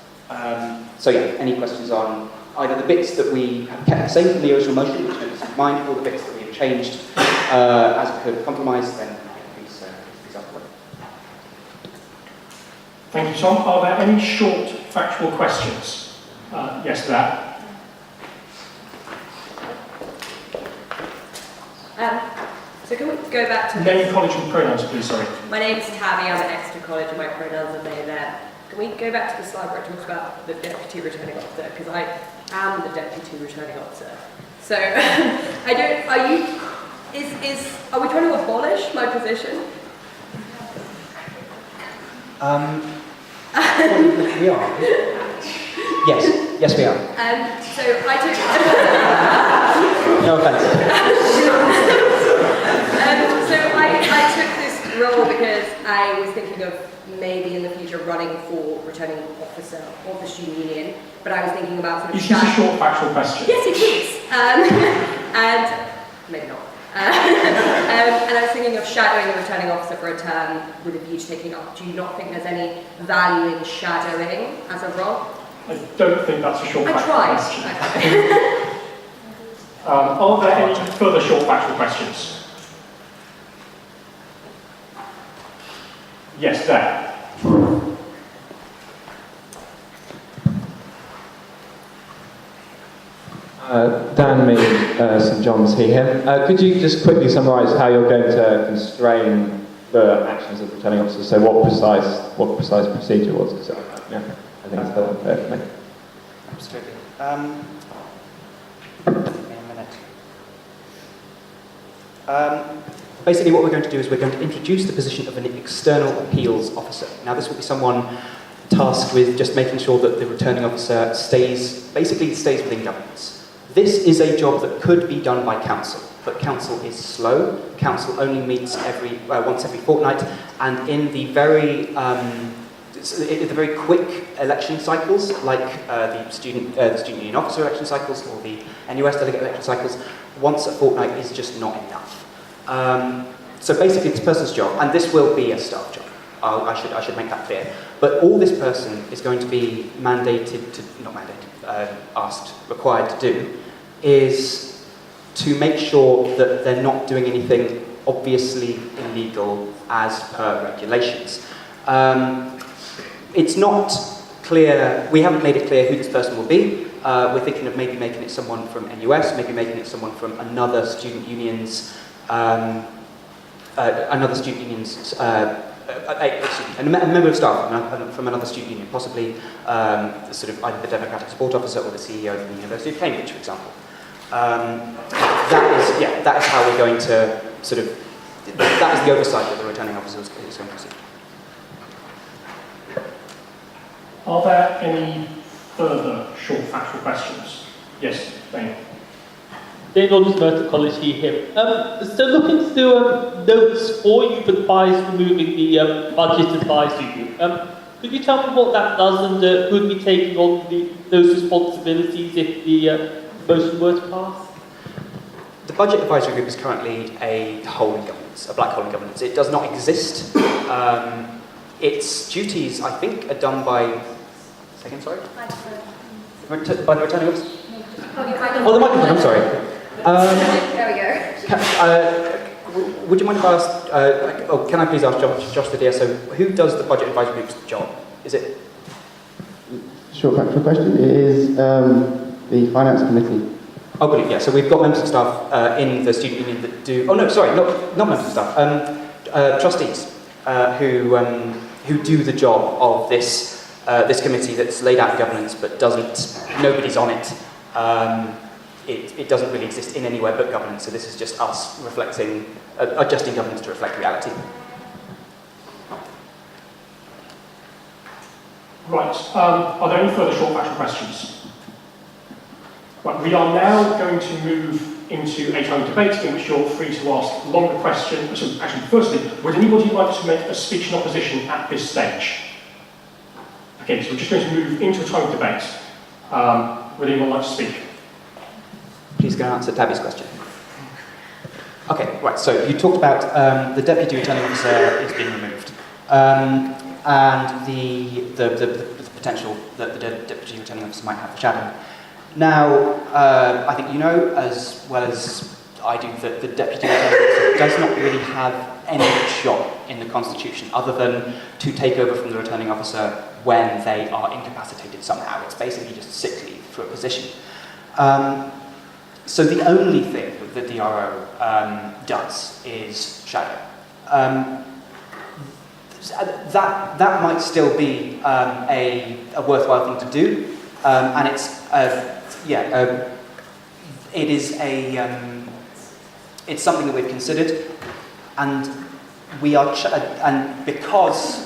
So yeah, any questions on either the bits that we have kept the same from the original motion, which notice in mind, or the bits that we have changed as a code of compromise, then please ask for it. Thank you, Tom. Are there any short factual questions? Yes, to that. So can we go back to Name, college and pronouns, please, sorry. My name's Tammy, I'm at Exeter College and my pronouns are they, them. Can we go back to the slide where it talks about the Deputy Returning Officer? Because I am the Deputy Returning Officer. So, are we trying to abolish my position? We are. Yes, we are. So I took... No offence. So I took this role because I was thinking of maybe in the future running for returning officer of the student union, but I was thinking about sort of... Is this a short factual question? Yes, it is. And maybe not. And I was thinking of shadowing the returning officer for a term with a view to taking up. Do you not think there's any value in shadowing as a role? I don't think that's a short factual question. I tried. Are there any further short factual questions? Yes, there. Dan Mead, St John's here. Could you just quickly summarise how you're going to constrain the actions of returning officers? So what precise procedure was it? Yeah, I think it's still unclear for me. Absolutely. Basically what we're going to do is we're going to introduce the position of an external appeals officer. Now this will be someone tasked with just making sure that the returning officer stays within governance. This is a job that could be done by council, but council is slow. Council only meets once every fortnight, and in the very quick election cycles, like the student union officer election cycles or the NUS delegate election cycles, once a fortnight is just not enough. So basically, this person's job, and this will be a staff job. I should make that clear. But all this person is going to be required to do, is to make sure that they're not doing anything obviously illegal as per regulations. It's not clear, we haven't made it clear who this person will be. We're thinking of maybe making it someone from NUS, maybe making it someone from another student union's, a member of staff from another student union, possibly sort of either the Democratic Support Officer or the CEO of the University of Cambridge, for example. That is how we're going to sort of, that is the oversight that the returning officer is going to receive. Are there any further short factual questions? Yes, Dane. Dane Rogers, Merton College, here. So looking to do notes for youth advice removing the budget advisory group. Could you tell me what that does and who would be taking on those responsibilities if the motion were to pass? The budget advisory group is currently a hole in governance, a black hole in governance. It does not exist. Its duties, I think, are done by... Second, sorry? By the returning officer? Oh, the microphone, I'm sorry. There we go. Would you mind if I ask, can I please ask Josh the DSO, who does the budget advisory group's job? Is it? Short factual question. It is the finance committee. Oh, brilliant, yeah. So we've got members of staff in the student union that do... Oh, no, sorry, not members of staff. Trustees who do the job of this committee that's laid out in governance but nobody's on it. it doesn't really exist in anywhere but governance, so this is just us reflecting, adjusting governance to reflect reality. Right, are there any further short factual questions? Right, we are now going to move into a time of debate in which you're free to ask longer questions. So actually, firstly, would anybody like to make a speech in opposition at this stage? Okay, so we're just going to move into a time of debate. Would anyone like to speak? Please go and answer Tabby's question. Okay, right, so you talked about the Deputy Returning Officer is being removed. And the potential that the Deputy Returning Officer might have for shadowing. Now, I think you know as well as I do that the Deputy Returning Officer does not really have any job in the Constitution other than to take over from the Returning Officer when they are incapacitated somehow. It's basically just sick leave for a position. So the only thing that the DRO does is shadow. That might still be a worthwhile thing to do, and it's it is it's something that we've considered, and we are and because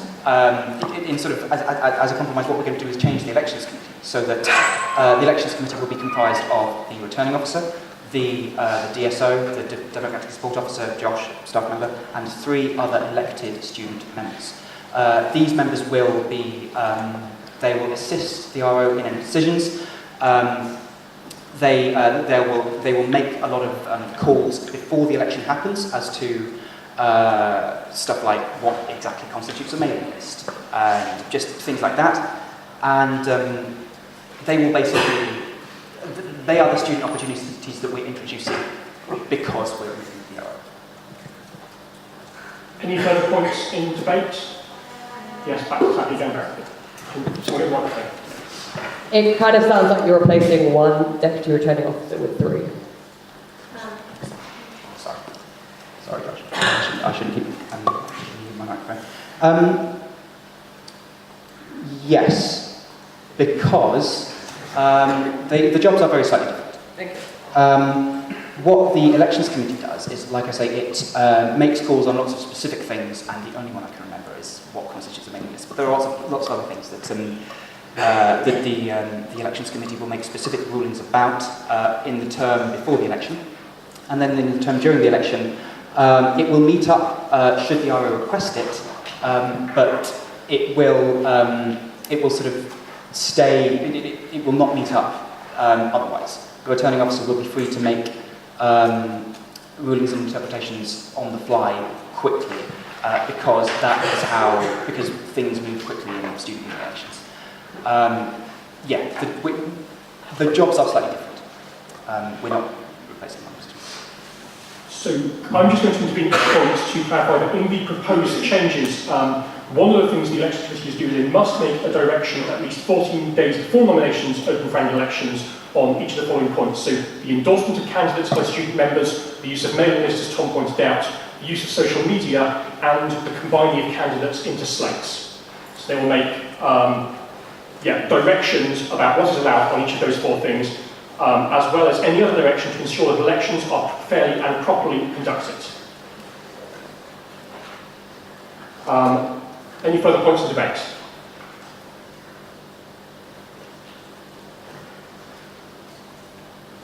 in sort of as a compromise, what we're going to do is change the elections committee so that the elections committee will be comprised of the returning officer, the DSO, the Democratic Support Officer, Josh, staff member, and 3 other elected student members. These members will be, they will assist the RO in any decisions. They will make a lot of calls before the election happens as to stuff like what exactly constitutes a mailing list, just things like that. And they will basically, they are the student opportunities that we're introducing because we're moving the RO. Any further points in debate? Yes, back to Tabby again. It kind of sounds like you're replacing 1 deputy returning officer with 3. Sorry, Josh. I shouldn't keep my microphone. Yes, because the jobs are very slightly different. Thank you. What the elections committee does is, like I say, it makes calls on lots of specific things, and the only one I can remember is what constitutes a mailing list. But there are lots of other things that the elections committee will make specific rulings about in the term before the election, and then in the term during the election. It will meet up should the RO request it, but it will sort of stay. It will not meet up otherwise. The returning officer will be free to make rulings and interpretations on the fly quickly because because things move quickly in student elections. The jobs are slightly different. We're not replacing them. So I'm just going to intervene at this point to clarify that in the proposed changes, one of the things the election committee is doing is must make a direction at least 14 days before nominations open for annual elections on each of the following points. So the endorsement of candidates by student members, the use of mailing lists, as Tom pointed out, the use of social media, and the combining of candidates into slates. So they will make directions about what is allowed on each of those 4 things, as well as any other direction to ensure that elections are fairly and properly conducted. Any further points of debate?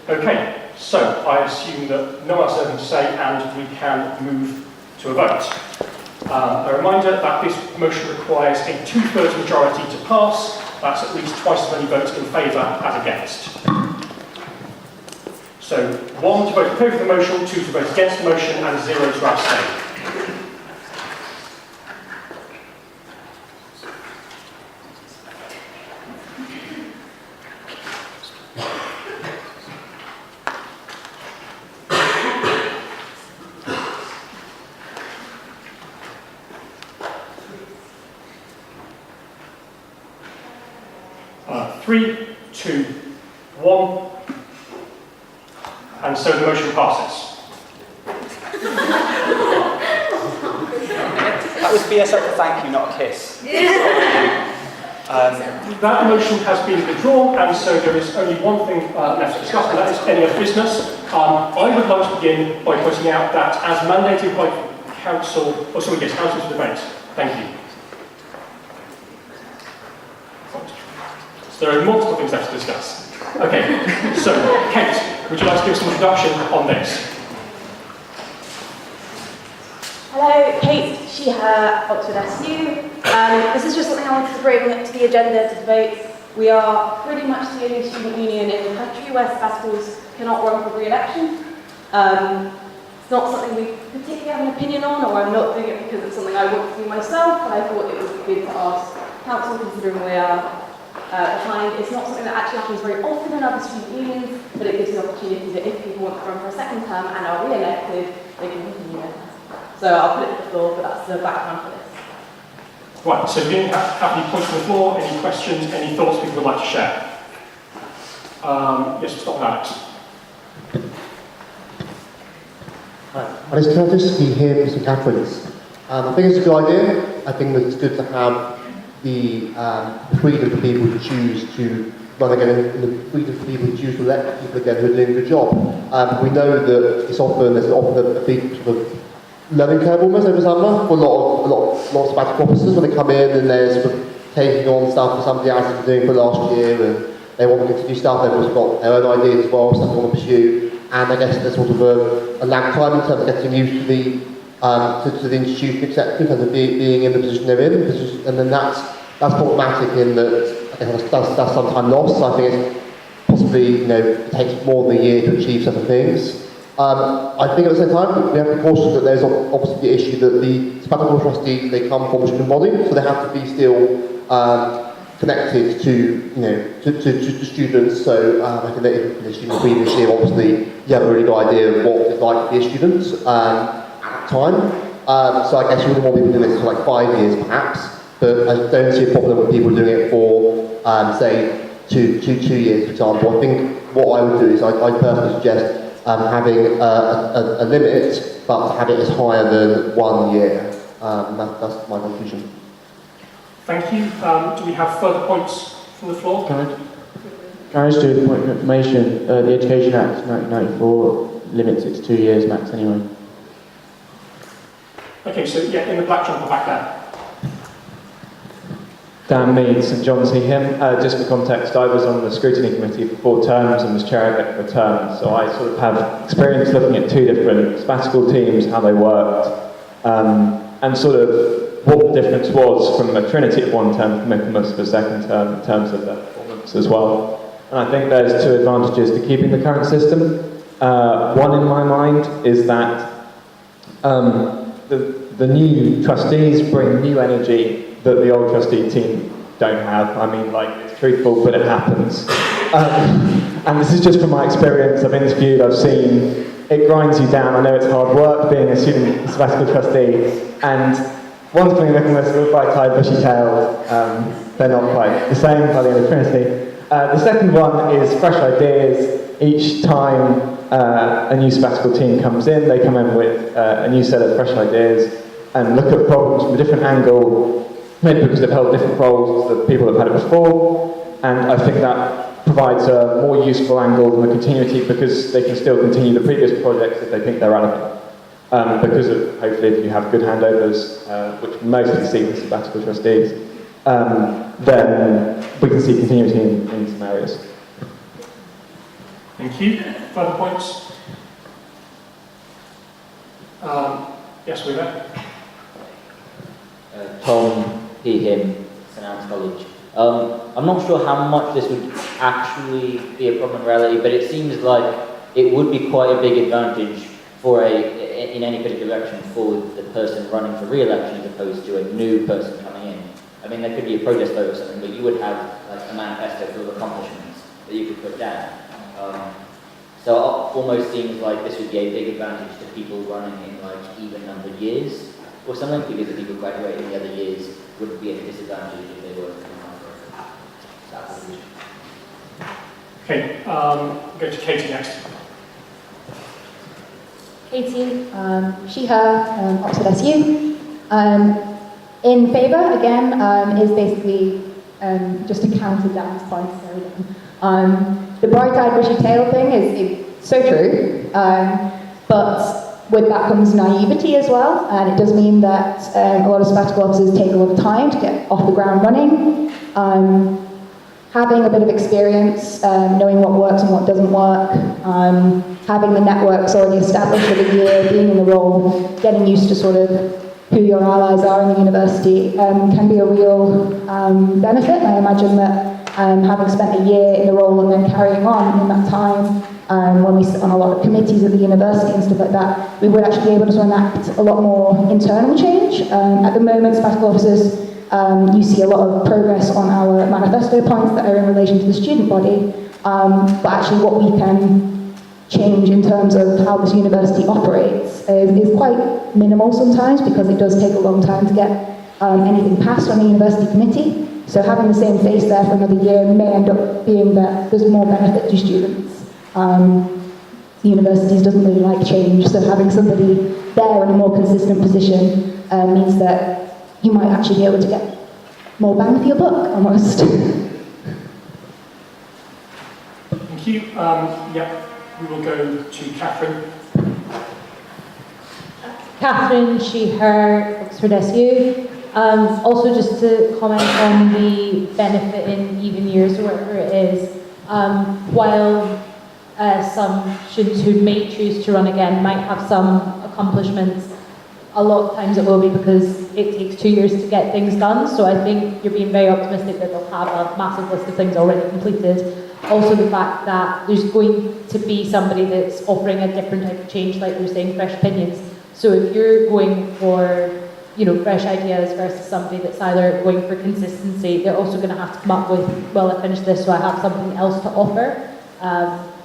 Okay, so I assume that no one has anything to say and we can move to a vote. A reminder that this motion requires a 2/3 majority to pass. That's at least twice as many votes in favour as against. So 1 to vote in favour of the motion, 2 to vote against the motion, and 0 to abstain. Three, 2, 1, and so the motion passes. That was BS up for thank you, not a kiss. That motion has been withdrawn, and so there is only one thing left to discuss, and that is any other business. I would like to begin by pointing out that, as mandated by council to debate. Thank you. So there are multiple things left to discuss. Okay, so Kate, would you like to give us an introduction on this? Hello, Kate, she, her, Oxford SU. This is just something I wanted to bring to the agenda to debate. We are pretty much the only student union in the country where sabbaticals cannot run for re-election. It's not something we particularly have an opinion on, or I'm not doing it because it's something I want to do myself, but I thought it would be good to ask council, considering we are behind. It's not something that actually happens very often in other student unions, but it gives the opportunity that if people want to run for a second term and are re-elected, they can continue it. So I'll put it to the floor, but that's the background for this. Right, so we have any points on the floor, any questions, any thoughts people would like to share? Yes, we'll start with Alex. My name is Curtis, we here St Catherine's. I think it's a good idea. I think that it's good to have the freedom for people to choose to run again, and the freedom for people to choose to elect people again who are doing a good job. We know that there's often a big sort of learning curve almost over summer for a lot of sabbatical officers when they come in and they're sort of taking on stuff that somebody else has been doing for last year, and they want to continue stuff. They've also got their own ideas as well, stuff they want to pursue. And I guess there's sort of a lag time in terms of getting used to the institution, etc., in terms of being in the position they're in, and then that's problematic in that I guess that's sometimes lost. So I think it's possibly it takes more than a year to achieve certain things. I think at the same time we have to be cautious that there's obviously the issue that the sabbatical trustees, they come from a student body, so they have to be still connected to students. So I think that if the student previous year, obviously you have a really good idea of what it's like to be a student at that time. So I guess you wouldn't want people doing this for like 5 years perhaps, but I don't see a problem with people doing it for say two years, for example. I think what I would do is I personally suggest having a limit, but to have it as higher than 1 year. That's my conclusion. Thank you. Do we have further points from the floor? Can I just do a point of information? The Education Act 1994 limits it to 2 years max anyway. Okay, so yeah, in the black jumper back there. Dan Mead, St John's He Him. Just for context, I was on the scrutiny committee for 4 terms and was chair of it for a term, so I sort of have experience looking at 2 different sabbatical teams, how they worked, and sort of what the difference was from a Trinity at 1 term to Michaelmas for 2nd term in terms of their performance as well. And I think there's 2 advantages to keeping the current system. One in my mind is that the new trustees bring new energy that the old trustee team don't have. I mean, like, it's truthful, but it happens. And this is just from my experience. I've interviewed, I've seen, it grinds you down. I know it's hard work being a student sabbatical trustee, and one's coming Michaelmas with bright-eyed, bushy-tailed. They're not quite the same by the end of Trinity. The second one is fresh ideas. Each time a new sabbatical team comes in, they come in with a new set of fresh ideas and look at problems from a different angle, maybe because they've held different roles to the people that have had it before. And I think that provides a more useful angle than the continuity, because they can still continue the previous projects if they think they're relevant. Because of, hopefully, if you have good handovers, which mostly see the sabbatical trustees, then we can see continuity in some areas. Thank you. Further points? Yes, we're there. Tom, he, him, St Anne's College. I'm not sure how much this would actually be a problem in reality, but it seems like it would be quite a big advantage for in any particular direction for the person running for re-election as opposed to a new person coming in. I mean, there could be a protest vote or something, but you would have like a manifesto full of accomplishments that you could put down. So it almost seems like this would be a big advantage to people running in like even numbered years or something, because the people graduating in the other years wouldn't be at a disadvantage if they were coming on for that position. Okay, go to Katy next. Katy, she, her, Oxford SU. In favour, again, is basically just to counter Dan's point. The bright-eyed, bushy-tailed thing is so true, but with that comes naivety as well, and it does mean that a lot of sabbatical officers take a lot of time to get off the ground running. Having a bit of experience, knowing what works and what doesn't work, having the networks already established for the year, being in the role, getting used to sort of who your allies are in the university can be a real benefit. I imagine that having spent a year in the role and then carrying on in that time, when we sit on a lot of committees at the university and stuff like that, we would actually be able to enact a lot more internal change. At the moment, sabbatical officers, you see a lot of progress on our manifesto points that are in relation to the student body, but actually what we can change in terms of how this university operates is quite minimal sometimes, because it does take a long time to get anything passed on the university committee. So having the same face there for another year may end up being that there's more benefit to students. The universities doesn't really like change, so having somebody there in a more consistent position means that you might actually be able to get more bang for your buck, almost. Thank you. We will go to Catherine. Catherine, she, her, Oxford SU. Also, just to comment on the benefit in even years or whatever it is, while some students who may choose to run again might have some accomplishments, a lot of times it will be because it takes 2 years to get things done. So I think you're being very optimistic that they'll have a massive list of things already completed. Also the fact that there's going to be somebody that's offering a different type of change, like you're saying, fresh opinions. So if you're going for, fresh ideas versus somebody that's either going for consistency, they're also going to have to come up with, well, I finished this, so I have something else to offer.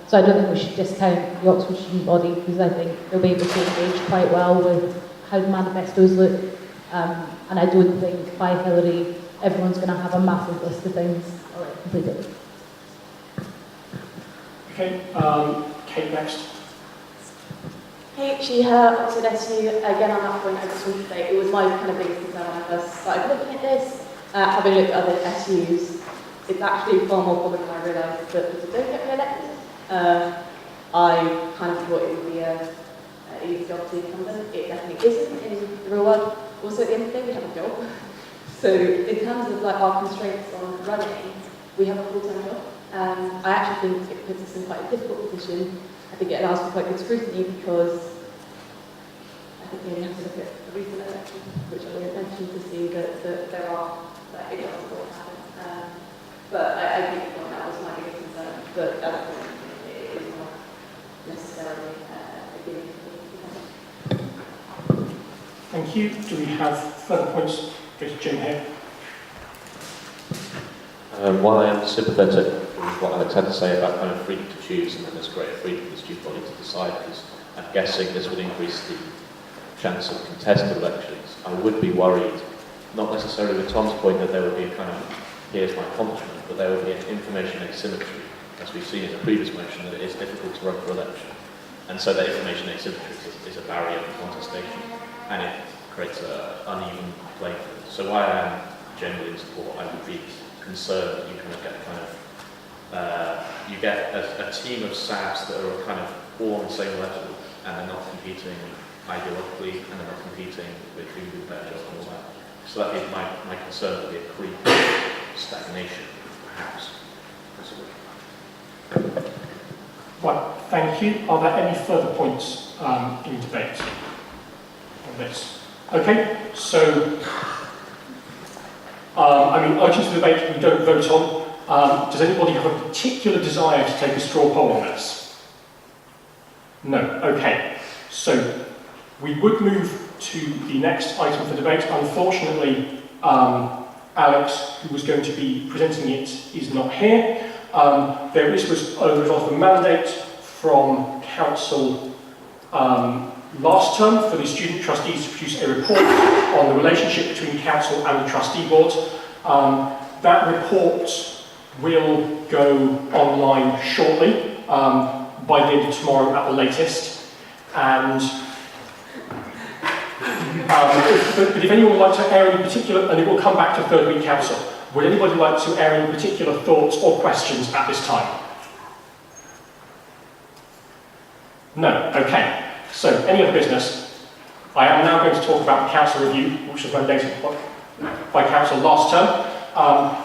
So I don't think we should discount the Oxford student body, because I think they'll be able to engage quite well with how the manifestos look. And I don't think by Hillary, everyone's going to have a massive list of things already completed. Okay, Kate next. Kate, she, her, Oxford SU, again on that point, I just want to say it was my kind of biggest concern when I first started looking at this, having looked at other SUs. It's actually far more common than I realised that people don't get re-elected. I kind of thought it would be an easy job to be incumbent. It definitely isn't in the real world. Also, at the end of the day, we have a job. So in terms of our constraints on running, we have a full-time job. I actually think it puts us in quite a difficult position. I think it allows for quite good scrutiny, because I think you only have to look at the recent election, which I won't mention, to see that there are examples of what happened. But I think that was my biggest concern. But at that point, it is not necessarily a given. Thank you. Do we have further points? Go to Jim here. While I am sympathetic with what Alex had to say about kind of freedom to choose, and then there's greater freedom for the student body to decide, because I'm guessing this would increase the chance of contested elections, I would be worried, not necessarily with Tom's point that there would be a kind of, here's my accomplishment, but there would be an information asymmetry, as we've seen in the previous motion, that it is difficult to run for election. And so that information asymmetry is a barrier for contestation, and it creates an uneven playing field. So while I am generally in support, I would be concerned that you kind of get you get a team of SABs that are kind of all on the same level, and they're not competing ideologically, and they're not competing with who do better job and all that. So that is my concern would be a creep stagnation, perhaps. Right, thank you. Are there any further points in debate on this? Okay, so items of debate we don't vote on. Does anybody have a particular desire to take a straw poll on this? No. Okay. So we would move to the next item for debate. Unfortunately, Alex, who was going to be presenting it, is not here. This was a result of a mandate from Council last term for the student trustees to produce a report on the relationship between Council and the trustee board. That report will go online shortly, by the end of tomorrow at the latest. And but if anyone would like to air any particular, and it will come back to third week Council. Would anybody like to air any particular thoughts or questions at this time? No? Okay. So, any other business? I am now going to talk about the council review, which was mandated by council last term.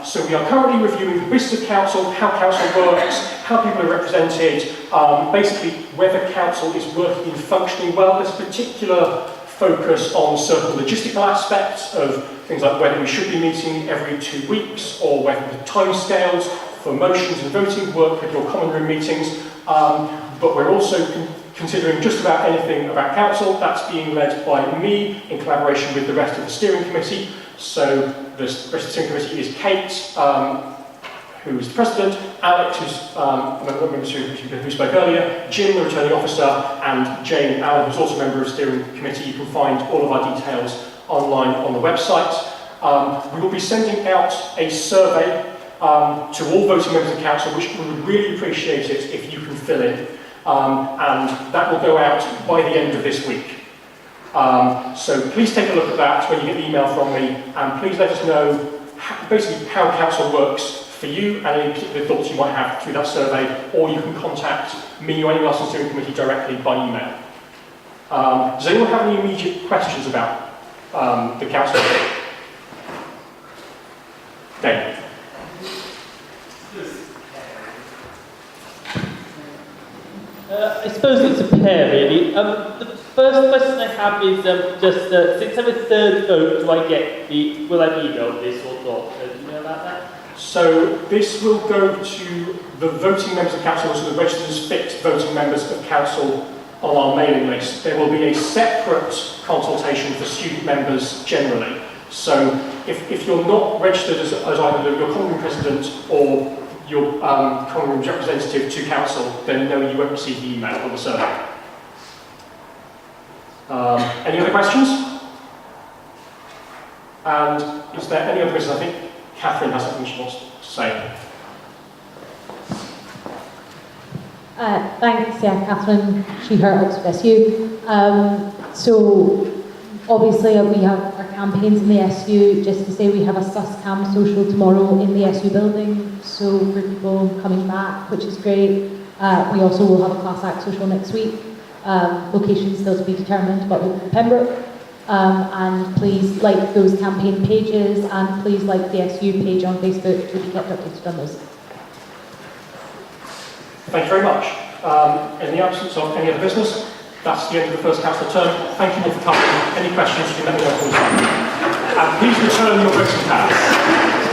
So we are currently reviewing the business of council, how council works, how people are represented, basically whether council is working and functioning well. There's a particular focus on certain logistical aspects of things like whether we should be meeting every 2 weeks or whether the timescales for motions and voting work with your common room meetings. But we're also considering just about anything about council. That's being led by me in collaboration with the rest of the steering committee. So the rest of the steering committee is Kate, who is the president, Alex, who's one of the members who spoke earlier, Jim, the returning officer, and Jane Allen, who's also a member of the steering committee. You can find all of our details online on the website. We will be sending out a survey to all voting members of council, which we would really appreciate it if you can fill in. And that will go out by the end of this week. So please take a look at that when you get the email from me, and please let us know basically how council works for you and any particular thoughts you might have through that survey, or you can contact me or anyone else in the steering committee directly by email. Does anyone have any immediate questions about the council? Dave. I suppose it's a pair, really. The first question I have is just, since I'm a third vote, will I be emailed this or not? Do you know about that? So this will go to the voting members of council, so the registered as fixed voting members of council on our mailing list. There will be a separate consultation for student members generally. So if you're not registered as either your common room president or your common room representative to council, then no, you won't receive the email or the survey. Any other questions? And is there any other business? I think Catherine has something she wants to say. Thanks, Catherine, her Oxford SU. So obviously we have our campaigns in the SU. Just to say, we have a SUSCAM social tomorrow in the SU building, so for people coming back, which is great. We also will have a class act social next week. Location still to be determined, but we'll Pembroke. And please like those campaign pages, and please like the SU page on Facebook to be kept updated on those. Thank you very much. In the absence of any other business, that's the end of the first council term. Thank you all for coming. Any questions, you can let me know all the time. And please return your voting pads.